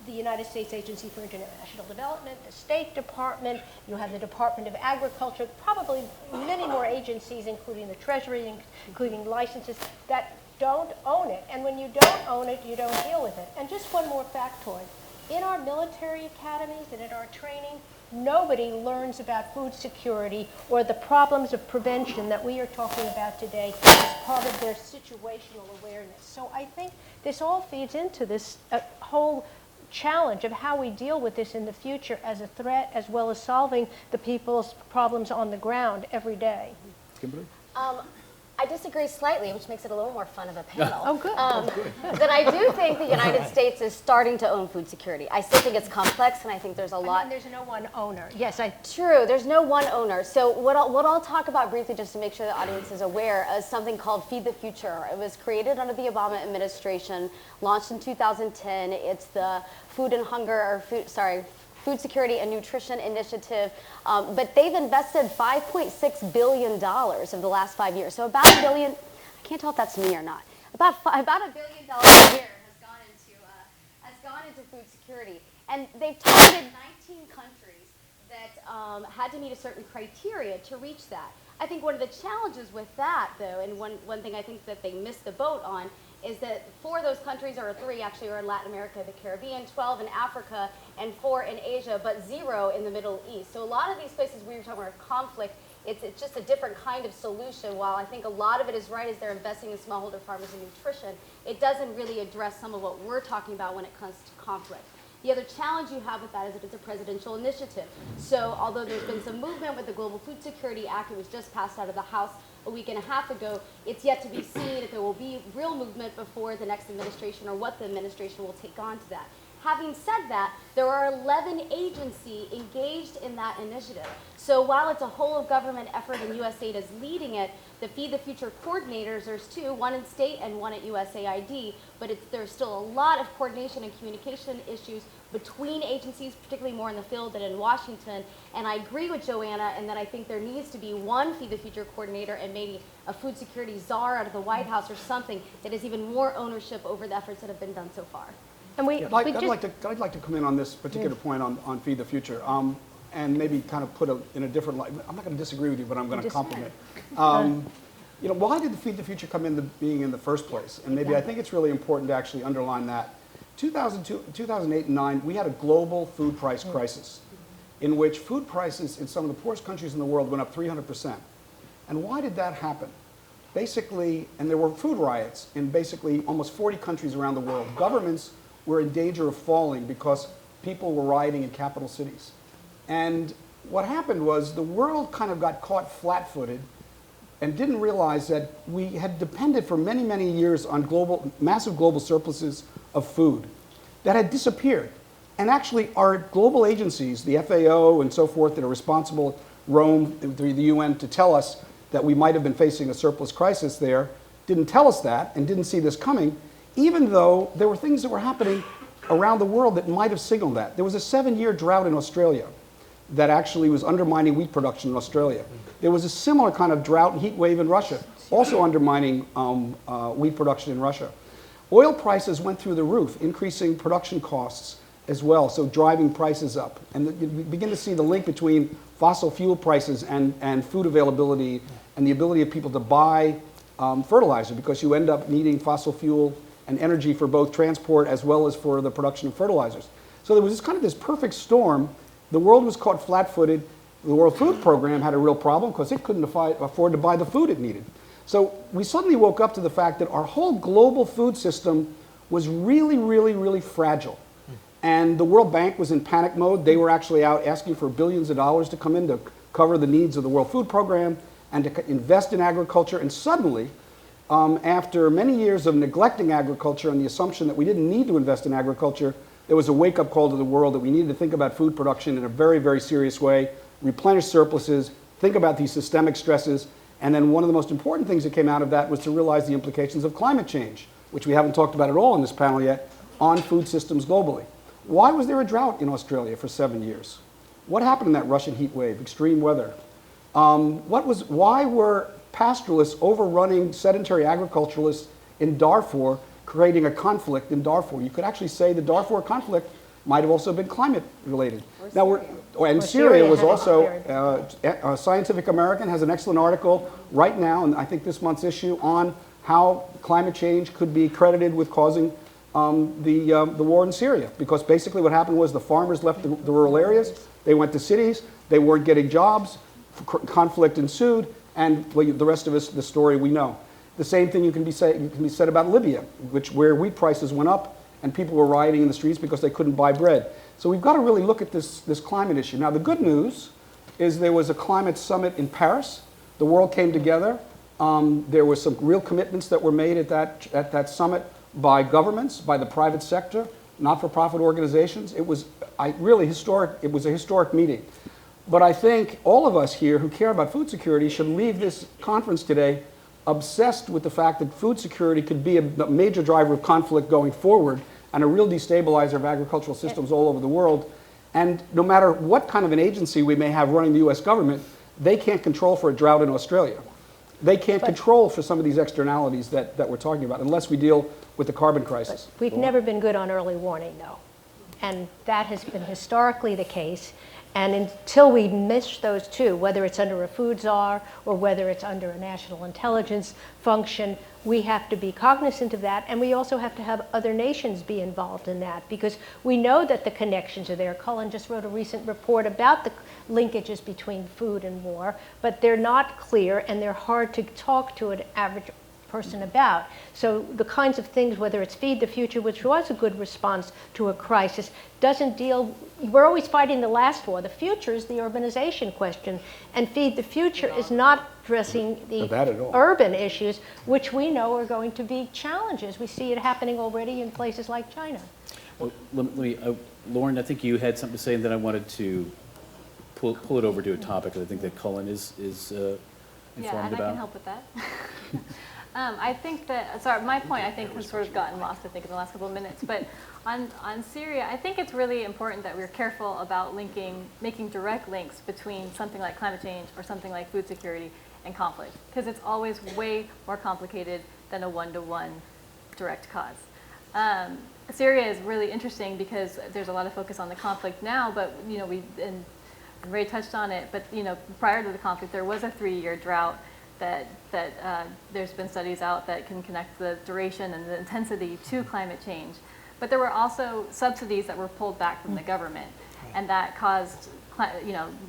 I: the United States Agency for International Development, the State Department, you have the Department of Agriculture, probably many more agencies, including the Treasury, including licenses, that don't own it. And when you don't own it, you don't deal with it. And just one more factoid. In our military academies and in our training, nobody learns about food security or the problems of prevention that we are talking about today as part of their situational awareness. So I think this all feeds into this whole challenge of how we deal with this in the future as a threat, as well as solving the people's problems on the ground every day.
D: Kimberly?
H: I disagree slightly, which makes it a little more fun of a panel.
I: Oh, good.
H: That I do think the United States is starting to own food security. I still think it's complex, and I think there's a lot.
I: And there's no one owner. Yes,
H: True, there's no one owner. So what I'll talk about briefly, just to make sure the audience is aware, is something called Feed the Future. It was created under the Obama administration, launched in 2010. It's the Food Security and Nutrition Initiative, but they've invested $5.6 billion over the last 5 years. So about $1 billion, I can't tell if that's me or not, about $1 billion a year has gone into food security. And they've targeted 19 countries that had to meet a certain criteria to reach that. I think one of the challenges with that, though, and one thing I think that they missed the boat on, is that 4 of those countries, or 3 actually, are in Latin America, the Caribbean, 12 in Africa, and 4 in Asia, but 0 in the Middle East. So a lot of these places we were talking about conflict, it's just a different kind of solution. While I think a lot of it is right, as they're investing in smallholder farmers and nutrition, it doesn't really address some of what we're talking about when it comes to conflict. The other challenge you have with that is that it's a presidential initiative. So although there's been some movement with the Global Food Security Act, it was just passed out of the House a week and a half ago, it's yet to be seen if there will be real movement before the next administration or what the administration will take on to that. Having said that, there are 11 agencies engaged in that initiative. So while it's a whole of government effort and USAID is leading it, the Feed the Future coordinators, there's 2, one in state and one at USAID, but there's still a lot of coordination and communication issues between agencies, particularly more in the field than in Washington. And I agree with Johanna in that I think there needs to be one Feed the Future coordinator and maybe a food security czar out of the White House or something that has even more ownership over the efforts that have been done so far.
I: And
K: I'd like to come in on this particular point on Feed the Future, and maybe kind of put it in a different light. I'm not going to disagree with you, but I'm going to compliment. You know, why did the Feed the Future come into being in the first place? And maybe I think it's really important to actually underline that. 2002, 2008 and 9, we had a global food price crisis in which food prices in some of the poorest countries in the world went up 300%. And why did that happen? Basically, and there were food riots in basically almost 40 countries around the world. Governments were in danger of falling because people were rioting in capital cities. And what happened was the world kind of got caught flat-footed and didn't realize that we had depended for many, many years on massive global surpluses of food that had disappeared. And actually, our global agencies, the FAO and so forth, that are responsible at Rome, through the UN, to tell us that we might have been facing a surplus crisis there, didn't tell us that and didn't see this coming, even though there were things that were happening around the world that might have signaled that. There was a 7-year drought in Australia that actually was undermining wheat production in Australia. There was a similar kind of drought and heat wave in Russia, also undermining wheat production in Russia. Oil prices went through the roof, increasing production costs as well, so driving prices up. And you begin to see the link between fossil fuel prices and food availability and the ability of people to buy fertilizer, because you end up needing fossil fuel and energy for both transport as well as for the production of fertilizers. So there was this kind of this perfect storm. The world was caught flat-footed. The World Food Program had a real problem because it couldn't afford to buy the food it needed. So we suddenly woke up to the fact that our whole global food system was really, really, really fragile. And the World Bank was in panic mode. They were actually out asking for billions of dollars to come in to cover the needs of the World Food Program and to invest in agriculture. And suddenly, after many years of neglecting agriculture and the assumption that we didn't need to invest in agriculture, there was a wake-up call to the world that we needed to think about food production in a very, very serious way, replenish surpluses, think about these systemic stresses. And then one of the most important things that came out of that was to realize the implications of climate change, which we haven't talked about at all in this panel yet, on food systems globally. Why was there a drought in Australia for 7 years? What happened in that Russian heat wave, extreme weather? Why were pastoralists overrunning sedentary agriculturalists in Darfur, creating a conflict in Darfur? You could actually say the Darfur conflict might have also been climate related. And Syria was also, Scientific American has an excellent article right now, and I think this month's issue, on how climate change could be credited with causing the war in Syria. Because basically what happened was the farmers left the rural areas, they went to cities, they weren't getting jobs, conflict ensued, and the rest of us, the story we know. The same thing can be said about Libya, where wheat prices went up and people were rioting in the streets because they couldn't buy bread. So we've got to really look at this climate issue. Now the good news is there was a climate summit in Paris. The world came together. There were some real commitments that were made at that summit by governments, by the private sector, not-for-profit organizations. It was really historic. It was a historic meeting. But I think all of us here who care about food security should leave this conference today obsessed with the fact that food security could be a major driver of conflict going forward and a real destabilizer of agricultural systems all over the world. And no matter what kind of an agency we may have running the US government, they can't control for a drought in Australia. They can't control for some of these externalities that we're talking about unless we deal with the carbon crisis.
I: We've never been good on early warning, though. And that has been historically the case. And until we mesh those two, whether it's under a food czar or whether it's under a national intelligence function, we have to be cognizant of that. And we also have to have other nations be involved in that, because we know that the connections are there. Cullen just wrote a recent report about the linkages between food and war, but they're not clear and they're hard to talk to an average person about. So the kinds of things, whether it's Feed the Future, which was a good response to a crisis, doesn't deal, we're always fighting the last war. The future is the urbanization question, and Feed the Future is not addressing the urban issues, which we know are going to be challenges. We see it happening already in places like China.
D: Well, let me, Lauren, I think you had something to say, and then I wanted to pull it over to a topic that I think that Cullen is informed
F: and
D: about.
F: I can help with that. I think that, sorry, my point I think has sort of gotten lost, I think, in the last couple of minutes. But on Syria, I think it's really important that we're careful about making direct links between something like climate change or something like food security and conflict, because it's always way more complicated than a one-to-one direct cause. Syria is really interesting because there's a lot of focus on the conflict now, but and Ray touched on it, but prior to the conflict, there was a 3-year drought that there's been studies out that can connect the duration and the intensity to climate change. But there were also subsidies that were pulled back from the government, and that caused,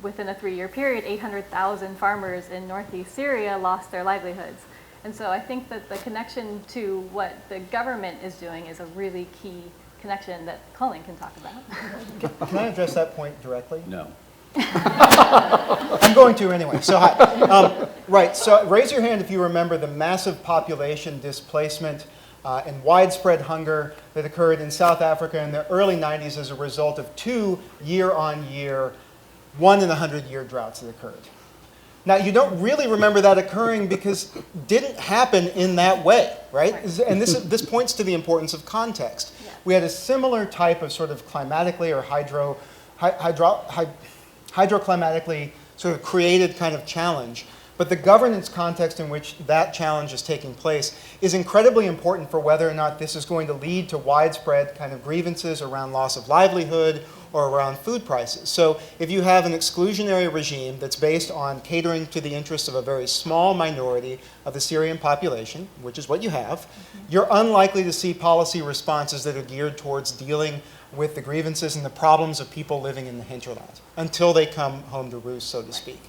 F: within a 3-year period, 800,000 farmers in northeast Syria lost their livelihoods. And so I think that the connection to what the government is doing is a really key connection that Colin can talk about.
G: Can I address that point directly?
D: No.
G: I'm going to anyway. So hi. Right. So raise your hand if you remember the massive population displacement and widespread hunger that occurred in South Africa in the early 90s as a result of 2 year-on-year, 1 in 100-year droughts that occurred. Now, you don't really remember that occurring because it didn't happen in that way, right? And this points to the importance of context.
F: Yeah.
G: We had a similar type of sort of climatically or hydroclimatically sort of created kind of challenge. But the governance context in which that challenge is taking place is incredibly important for whether or not this is going to lead to widespread kind of grievances around loss of livelihood or around food prices. So if you have an exclusionary regime that's based on catering to the interests of a very small minority of the Syrian population, which is what you have, you're unlikely to see policy responses that are geared towards dealing with the grievances and the problems of people living in the hinterland until they come home to roost, so to speak.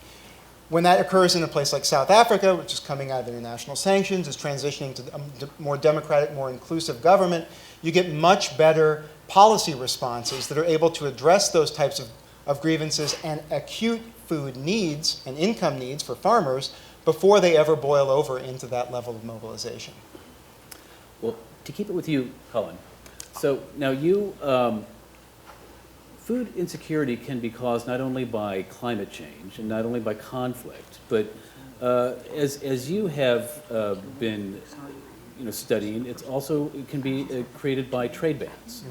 G: When that occurs in a place like South Africa, which is coming out of international sanctions, is transitioning to a more democratic, more inclusive government, you get much better policy responses that are able to address those types of grievances and acute food needs and income needs for farmers before they ever boil over into that level of mobilization.
D: Well, to keep it with you, Cullen, so now food insecurity can be caused not only by climate change and not only by conflict, but as you have been studying, it can be created by trade bans,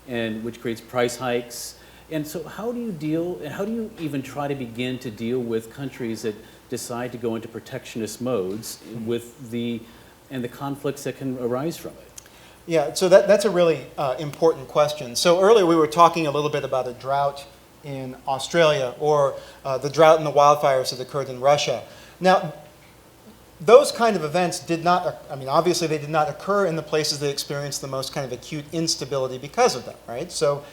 D: and which creates price hikes. And so how do you even try to begin to deal with countries that decide to go into protectionist modes with the conflicts that can arise from it?
G: Yeah, so that's a really important question. So earlier we were talking a little bit about a drought in Australia or the drought and the wildfires that occurred in Russia. Now, those kind of events obviously they did not occur in the places that experienced the most kind of acute instability because of them, right? So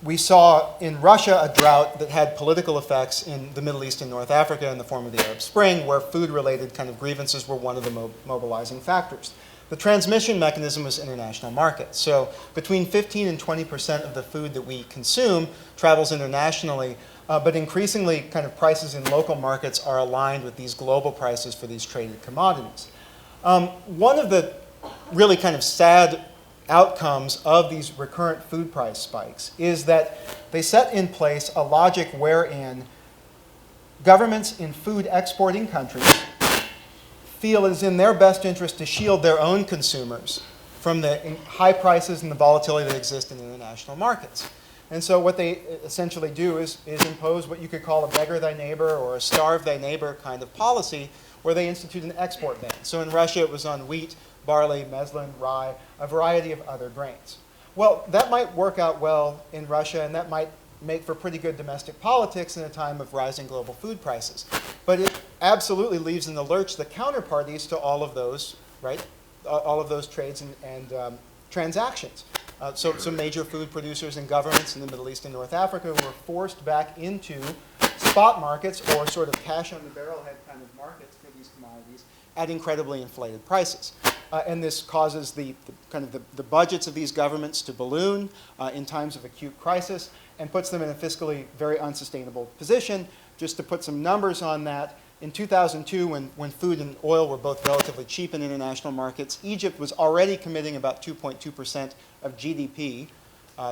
G: we saw in Russia a drought that had political effects in the Middle East and North Africa in the form of the Arab Spring, where food-related kind of grievances were one of the mobilizing factors. The transmission mechanism was international markets. So between 15 and 20% of the food that we consume travels internationally, but increasingly kind of prices in local markets are aligned with these global prices for these traded commodities. One of the really kind of sad outcomes of these recurrent food price spikes is that they set in place a logic wherein governments in food exporting countries feel it is in their best interest to shield their own consumers from the high prices and the volatility that exist in international markets. And so what they essentially do is impose what you could call a beggar thy neighbor or a starve thy neighbor kind of policy where they institute an export ban. So in Russia it was on wheat, barley, meslen, rye, a variety of other grains. Well, that might work out well in Russia and that might make for pretty good domestic politics in a time of rising global food prices. But it absolutely leaves in the lurch the counterparties to all of those, right? All of those trades and transactions. So major food producers and governments in the Middle East and North Africa were forced back into spot markets or sort of cash on the barrelhead kind of markets for these commodities at incredibly inflated prices. And this causes the budgets of these governments to balloon in times of acute crisis and puts them in a fiscally very unsustainable position. Just to put some numbers on that, in 2002, when food and oil were both relatively cheap in international markets, Egypt was already committing about 2.2% of GDP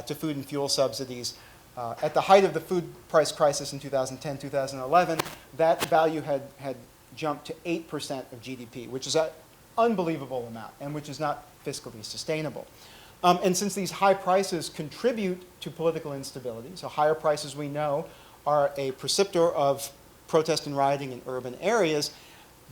G: to food and fuel subsidies. At the height of the food price crisis in 2010, 2011, that value had jumped to 8% of GDP, which is an unbelievable amount and which is not fiscally sustainable. And since these high prices contribute to political instability, so higher prices we know are a preciptor of protest and rioting in urban areas,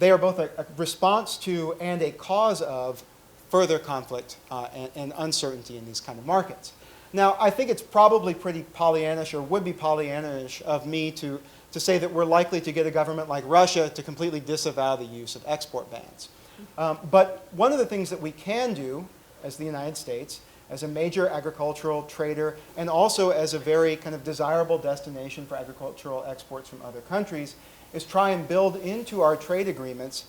G: they are both a response to and a cause of further conflict and uncertainty in these kind of markets. Now, I think it's probably pretty Pollyannish or would be Pollyannish of me to say that we're likely to get a government like Russia to completely disavow the use of export bans. But one of the things that we can do as the United States, as a major agricultural trader, and also as a very kind of desirable destination for agricultural exports from other countries, is try and build into our trade agreements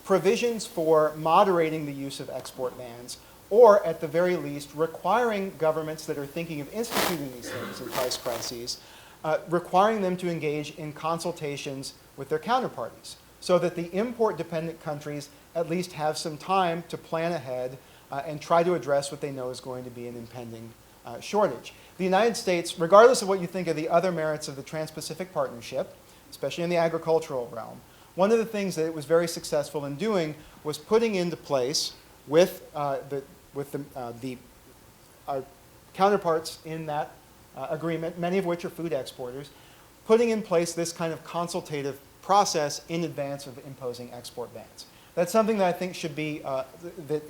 G: provisions for moderating the use of export bans, or at the very least requiring governments that are thinking of instituting these things in price crises, requiring them to engage in consultations with their counterparties, so that the import-dependent countries at least have some time to plan ahead and try to address what they know is going to be an impending shortage. The United States, regardless of what you think of the other merits of the Trans-Pacific Partnership, especially in the agricultural realm, one of the things that it was very successful in doing was putting into place with our counterparts in that agreement, many of which are food exporters, putting in place this kind of consultative process in advance of imposing export bans. That's something that I think should be,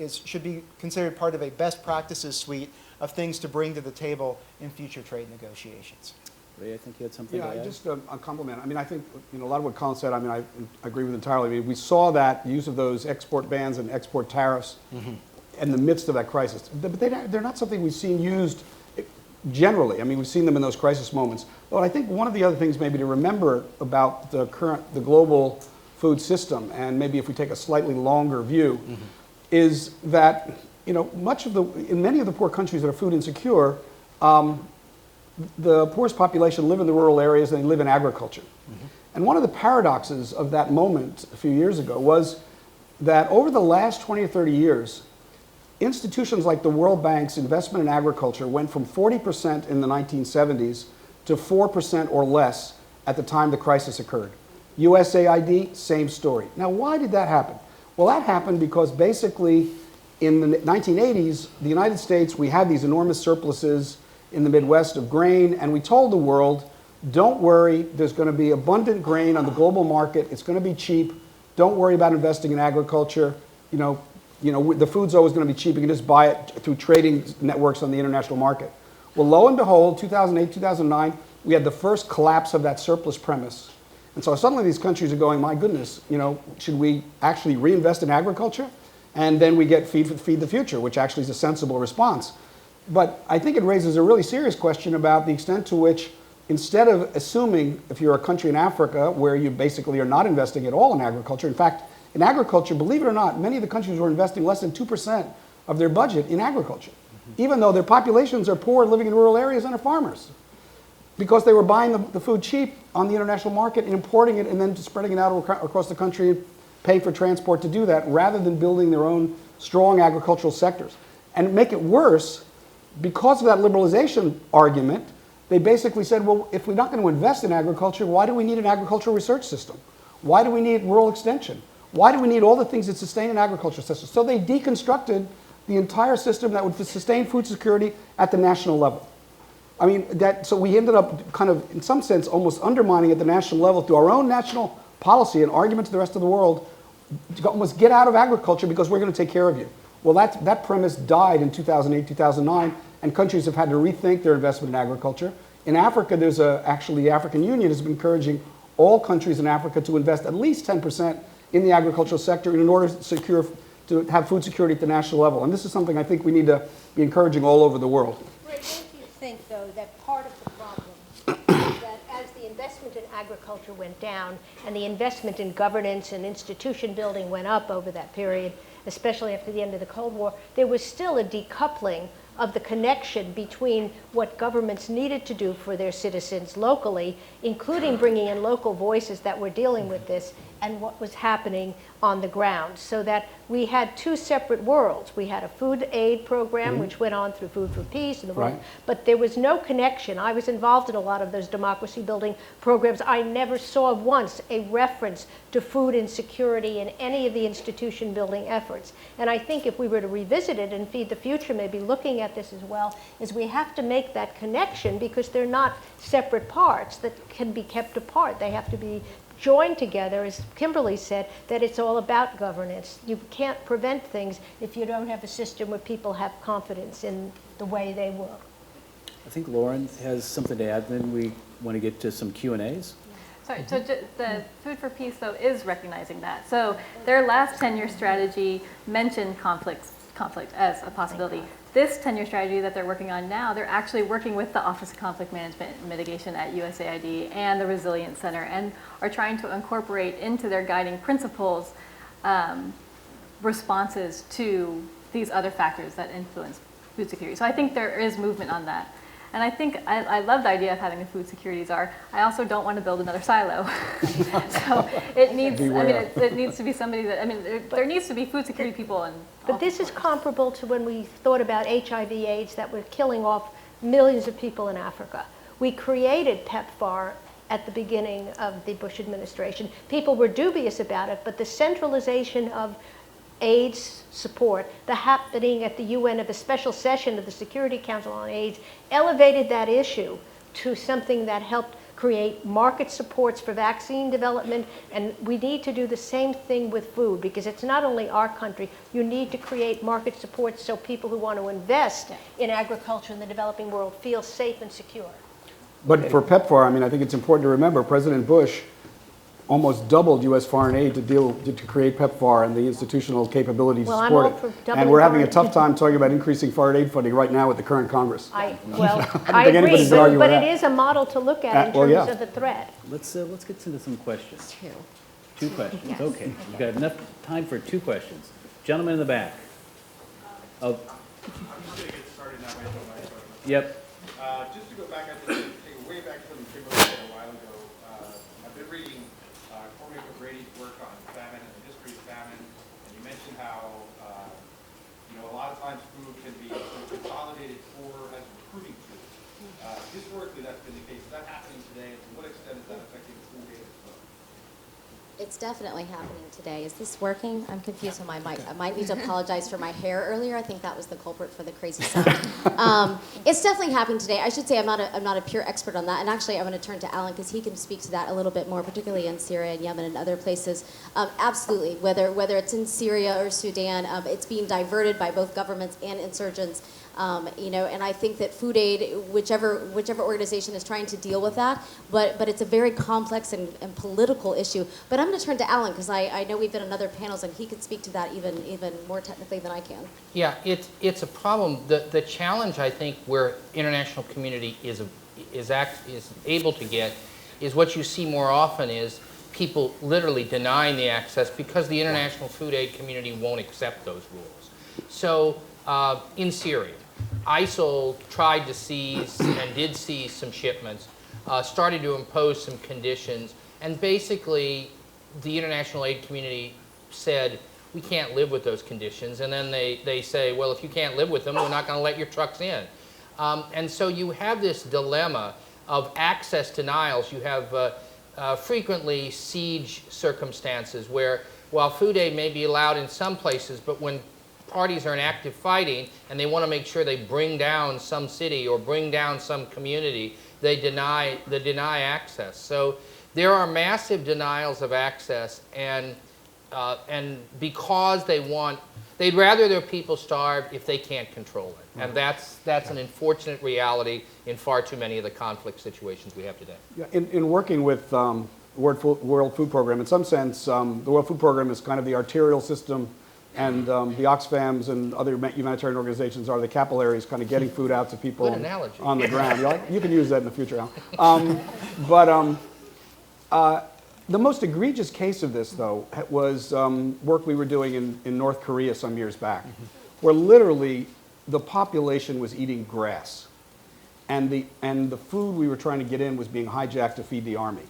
G: should be considered part of a best practices suite of things to bring to the table in future trade negotiations.
D: Ray, I think you had something to add.
K: Just a compliment. I mean, I think a lot of what Colin said, I mean, I agree with entirely. I mean, we saw that use of those export bans and export tariffs in the midst of that crisis. But they're not something we've seen used generally. I mean, we've seen them in those crisis moments. But I think one of the other things maybe to remember about the global food system, and maybe if we take a slightly longer view, is that, in many of the poor countries that are food insecure, the poorest population live in the rural areas and they live in agriculture. And one of the paradoxes of that moment a few years ago was that over the last 20 or 30 years, institutions like the World Bank's investment in agriculture went from 40% in the 1970s to 4% or less at the time the crisis occurred. USAID, same story. Now, why did that happen? Well, that happened because basically in the 1980s, the United States, we had these enormous surpluses in the Midwest of grain, and we told the world, don't worry, there's going to be abundant grain on the global market, it's going to be cheap, don't worry about investing in agriculture, the food's always going to be cheap, you can just buy it through trading networks on the international market. Well, lo and behold, 2008, 2009, we had the first collapse of that surplus premise. And so suddenly these countries are going, my goodness, should we actually reinvest in agriculture? And then we get Feed the Future, which actually is a sensible response. But I think it raises a really serious question about the extent to which, instead of assuming, if you're a country in Africa where you basically are not investing at all in agriculture, in fact, in agriculture, believe it or not, many of the countries were investing less than 2% of their budget in agriculture, even though their populations are poor, living in rural areas, and are farmers, because they were buying the food cheap on the international market and importing it and then spreading it out across the country and paying for transport to do that, rather than building their own strong agricultural sectors. And make it worse, because of that liberalization argument, they basically said, well, if we're not going to invest in agriculture, why do we need an agricultural research system? Why do we need rural extension? Why do we need all the things that sustain an agricultural system? So they deconstructed the entire system that would sustain food security at the national level. I mean, so we ended up kind of, in some sense, almost undermining at the national level through our own national policy and argument to the rest of the world, to almost get out of agriculture because we're going to take care of you. Well, that premise died in 2008, 2009, and countries have had to rethink their investment in agriculture. In Africa, actually the African Union has been encouraging all countries in Africa to invest at least 10% in the agricultural sector in order to have food security at the national level. And this is something I think we need to be encouraging all over the world.
I: Ray, don't you think, though, that part of the problem is that as the investment in agriculture went down and the investment in governance and institution building went up over that period, especially after the end of the Cold War, there was still a decoupling of the connection between what governments needed to do for their citizens locally, including bringing in local voices that were dealing with this, and what was happening on the ground, so that we had two separate worlds. We had a food aid program, which went on through Food for Peace and the world, but there was no connection. I was involved in a lot of those democracy building programs. I never saw once a reference to food insecurity in any of the institution building efforts. And I think if we were to revisit it and Feed the Future, maybe looking at this as well, is we have to make that connection, because they're not separate parts that can be kept apart. They have to be joined together, as Kimberly said, that it's all about governance. You can't prevent things if you don't have a system where people have confidence in the way they work.
D: I think Lauren has something to add, then we want to get to some Q&As.
F: Sorry, so the Food for Peace, though, is recognizing that. So their last 10-year strategy mentioned conflict as a possibility. This 10-year strategy that they're working on now, they're actually working with the Office of Conflict Management and Mitigation at USAID and the Resilience Center, and are trying to incorporate into their guiding principles responses to these other factors that influence food security. So I think there is movement on that. And I think I love the idea of having a food security czar. I also don't want to build another silo. So it needs, it needs to be somebody that, there needs to be food security people.
I: But this is comparable to when we thought about HIV/AIDS that were killing off millions of people in Africa. We created PEPFAR at the beginning of the Bush administration. People were dubious about it, but the centralization of AIDS support, the happening at the UN of a special session of the Security Council on AIDS, elevated that issue to something that helped create market supports for vaccine development. And we need to do the same thing with food, because it's not only our country. You need to create market supports so people who want to invest in agriculture in the developing world feel safe and secure.
K: But for PEPFAR, I think it's important to remember President Bush almost doubled U.S. foreign aid to create PEPFAR and the institutional capabilities to support it. And we're having a tough time talking about increasing foreign aid funding right now with the current Congress.
I: I agree, but it is a model to look at in terms of the threat.
D: Let's get into some questions.
A: Two.
D: Two questions. Yes. Okay, we've got enough time for 2 questions. Gentleman in the back. Oh. Yep.
L: Just to go back, I think way back to something Kimberly said a while ago. I've been reading Brady's work on famine and the history of famine, and you mentioned how a lot of times food can be consolidated for as a recruiting tool. Historically, that's been the case. Is that happening today, and to what extent is that affecting food aid as well?
H: It's definitely happening today. Is this working? I'm confused on my mic. I might need to apologize for my hair earlier. I think that was the culprit for the crazy sound. It's definitely happening today. I should say I'm not a pure expert on that. And actually, I'm going to turn to Allan because he can speak to that a little bit more, particularly in Syria and Yemen and other places. Absolutely, whether it's in Syria or Sudan, it's being diverted by both governments and insurgents. And I think that food aid, whichever organization is trying to deal with that, but it's a very complex and political issue. But I'm going to turn to Allan because I know we've been on other panels and he can speak to that even more technically than I can.
E: Yeah, it's a problem. The challenge I think where international community is able to get is what you see more often is people literally denying the access because the international food aid community won't accept those rules. So in Syria, ISIL tried to seize and did seize some shipments, started to impose some conditions, and basically the international aid community said, we can't live with those conditions. And then they say, well, if you can't live with them, we're not going to let your trucks in. And so you have this dilemma of access denials. You have frequently siege circumstances where, while food aid may be allowed in some places, but when parties are in active fighting and they want to make sure they bring down some city or bring down some community, they deny access. So there are massive denials of access, and because they'd rather their people starve if they can't control it. And that's an unfortunate reality in far too many of the conflict situations we have today.
K: Yeah, in working with World Food Program, in some sense, the World Food Program is kind of the arterial system, and the Oxfams and other humanitarian organizations are the capillaries, kind of getting food out to people on the ground. You can use that in the future, Al. The most egregious case of this, though, was work we were doing in North Korea some years back, where literally the population was eating grass, and the food we were trying to get in was being hijacked to feed the army.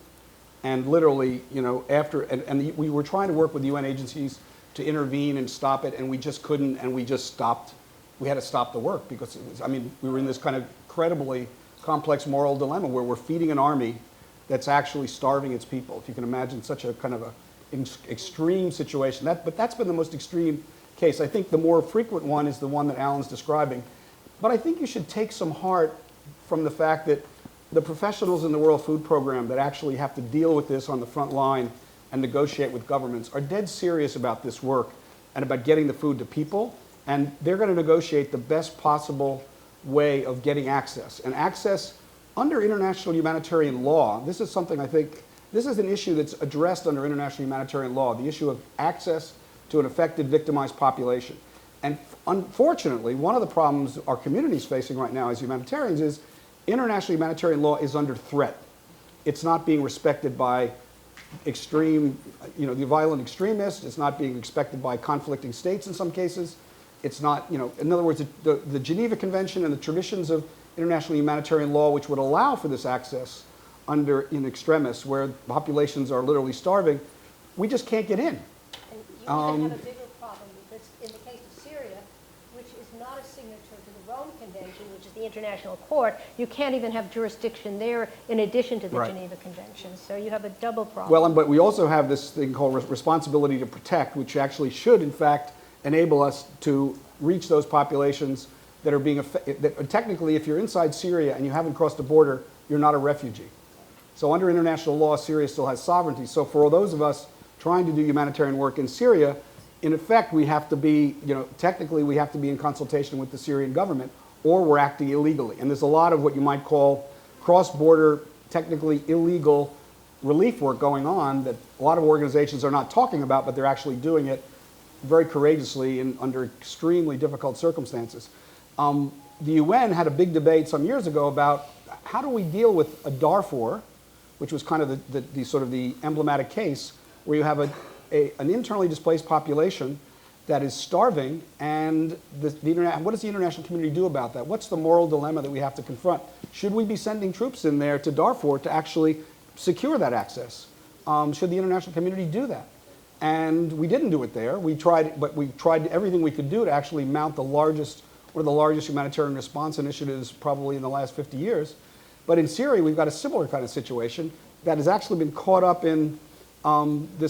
K: And literally, we were trying to work with UN agencies to intervene and stop it, and we just couldn't, and we just stopped. We had to stop the work because we were in this kind of incredibly complex moral dilemma where we're feeding an army that's actually starving its people. If you can imagine such a kind of extreme situation. But that's been the most extreme case. I think the more frequent one is the one that Alan's describing. But I think you should take some heart from the fact that the professionals in the World Food Program that actually have to deal with this on the front line and negotiate with governments are dead serious about this work and about getting the food to people. And they're going to negotiate the best possible way of getting access. And access under international humanitarian law, this is something I think, this is an issue that's addressed under international humanitarian law, the issue of access to an affected, victimized population. And unfortunately, one of the problems our community is facing right now as humanitarians is international humanitarian law is under threat. It's not being respected by extreme, the violent extremists. It's not being respected by conflicting states in some cases. It's not, in other words, the Geneva Convention and the traditions of international humanitarian law which would allow for this access in extremis, where populations are literally starving, we just can't get in.
I: And you even have a bigger problem because in the case of Syria, which is not a signature to the Rome Convention, which is the international court, you can't even have jurisdiction there in addition to the
K: Right.
I: Geneva Convention. So you have a double problem.
K: Well, but we also have this thing called responsibility to protect, which actually should, in fact, enable us to reach those populations that are being that technically, if you're inside Syria and you haven't crossed the border, you're not a refugee. So under international law, Syria still has sovereignty. So for those of us trying to do humanitarian work in Syria, in effect, we have to be, technically we have to be in consultation with the Syrian government, or we're acting illegally. And there's a lot of what you might call cross-border, technically illegal relief work going on that a lot of organizations are not talking about, but they're actually doing it very courageously and under extremely difficult circumstances. The UN had a big debate some years ago about how do we deal with a Darfur, which was kind of the sort of the emblematic case, where you have an internally displaced population that is starving, and what does the international community do about that? What's the moral dilemma that we have to confront? Should we be sending troops in there to Darfur to actually secure that access? Should the international community do that? And we didn't do it there. We tried everything we could do to actually mount one of the largest humanitarian response initiatives probably in the last 50 years. But in Syria, we've got a similar kind of situation that has actually been caught up in the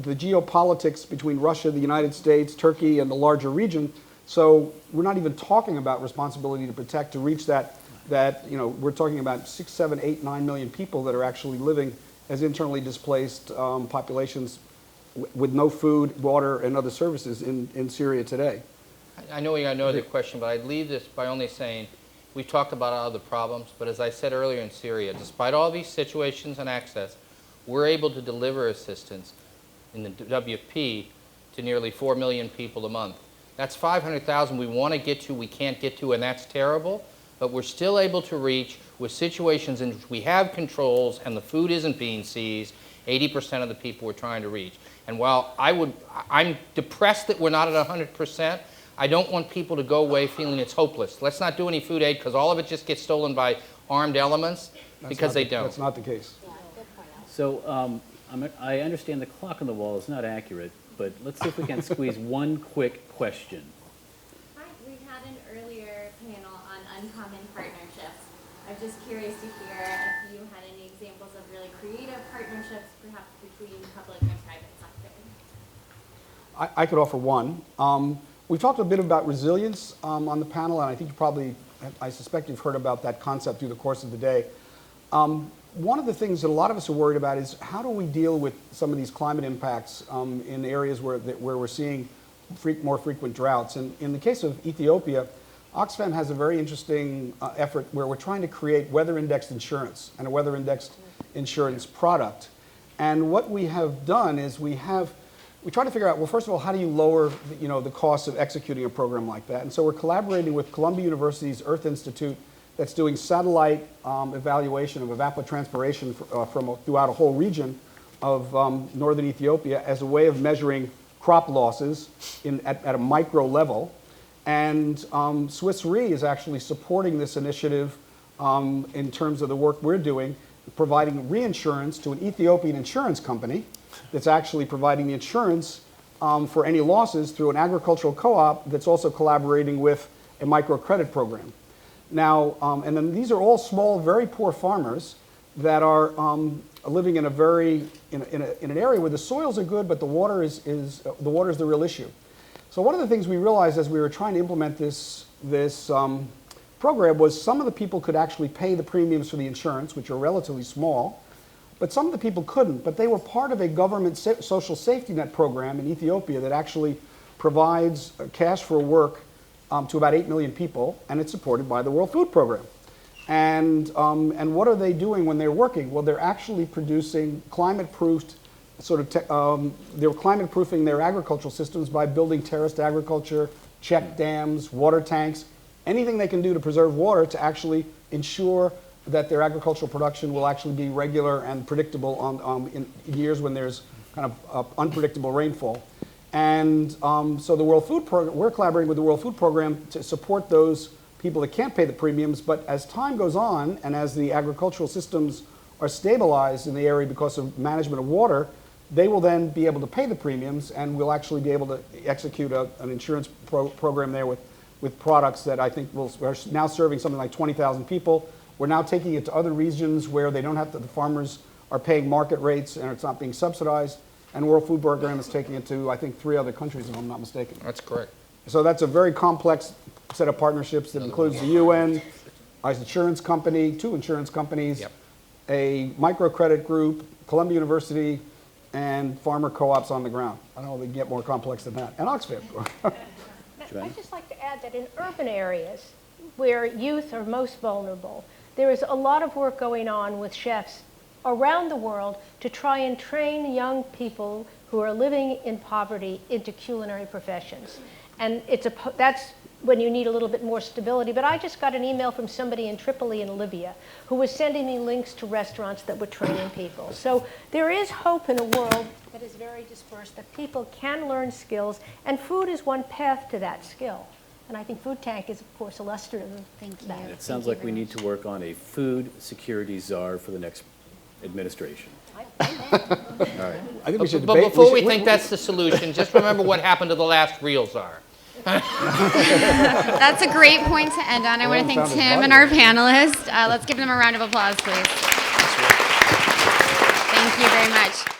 K: geopolitics between Russia, the United States, Turkey, and the larger region. So we're not even talking about responsibility to protect, to reach that we're talking about 6, 7, 8, 9 million people that are actually living as internally displaced populations with no food, water, and other services in Syria today.
E: I know you got another question, but I'd leave this by only saying we've talked about other problems, but as I said earlier in Syria, despite all these situations and access, we're able to deliver assistance in the WFP to nearly 4 million people a month. That's 500,000 we want to get to, we can't get to, and that's terrible, but we're still able to reach with situations in which we have controls and the food isn't being seized, 80% of the people we're trying to reach. And while I'm depressed that we're not at 100%, I don't want people to go away feeling it's hopeless. Let's not do any food aid because all of it just gets stolen by armed elements because they don't.
K: That's not the case.
D: So I understand the clock on the wall is not accurate, but let's see if we can squeeze one quick question.
M: Hi, we had an earlier panel on uncommon partnerships. I'm just curious to hear if you had any examples of really creative partnerships, perhaps between public and private sector.
K: I could offer one. We talked a bit about resilience on the panel, and I think I suspect you've heard about that concept through the course of the day. One of the things that a lot of us are worried about is how do we deal with some of these climate impacts in areas where we're seeing more frequent droughts. And in the case of Ethiopia, Oxfam has a very interesting effort where we're trying to create weather-indexed insurance and a weather-indexed insurance product. And what we have done is we try to figure out, well, first of all, how do you lower the cost of executing a program like that? And so we're collaborating with Columbia University's Earth Institute that's doing satellite evaluation of evapotranspiration throughout a whole region of northern Ethiopia as a way of measuring crop losses at a micro level. And Swiss Re is actually supporting this initiative in terms of the work we're doing, providing reinsurance to an Ethiopian insurance company that's actually providing the insurance for any losses through an agricultural co-op that's also collaborating with a microcredit program. Now, and then these are all small, very poor farmers that are living in an area where the soils are good, but the water is the real issue. So one of the things we realized as we were trying to implement this program was some of the people could actually pay the premiums for the insurance, which are relatively small, but some of the people couldn't. But they were part of a government social safety net program in Ethiopia that actually provides cash for work to about 8 million people, and it's supported by the World Food Program. And what are they doing when they're working? Well, they're actually producing climate-proofed they're climate-proofing their agricultural systems by building terraced agriculture, check dams, water tanks, anything they can do to preserve water to actually ensure that their agricultural production will actually be regular and predictable in years when there's kind of unpredictable rainfall. And so the World Food Program, we're collaborating with the World Food Program to support those people that can't pay the premiums. But as time goes on, and as the agricultural systems are stabilized in the area because of management of water, they will then be able to pay the premiums, and we'll actually be able to execute an insurance program there with products that I think are now serving something like 20,000 people. We're now taking it to other regions where they don't have to, the farmers are paying market rates and it's not being subsidized. And World Food Program is taking it to, I think, 3 other countries, if I'm not mistaken.
E: That's correct.
K: So that's a very complex set of partnerships that includes the UN, an insurance company, 2 insurance companies,
E: Yep.
K: a microcredit group, Columbia University, and farmer co-ops on the ground. I don't know if we can get more complex than that. And Oxfam.
I: I'd just like to add that in urban areas where youth are most vulnerable, there is a lot of work going on with chefs around the world to try and train young people who are living in poverty into culinary professions. And that's when you need a little bit more stability. But I just got an email from somebody in Tripoli in Libya who was sending me links to restaurants that were training people. So there is hope in a world that is very dispersed, that people can learn skills, and food is one path to that skill. And I think Food Tank is, of course, illustrative of that.
D: It sounds like we need to work on a food security czar for the next administration. All right.
K: I think we should
E: But
K: debate.
E: before we think that's the solution, just remember what happened to the last real czar.
A: That's a great point to end on. I want to thank Tim and our panelists. Let's give them a round of applause, please. Thank you very much.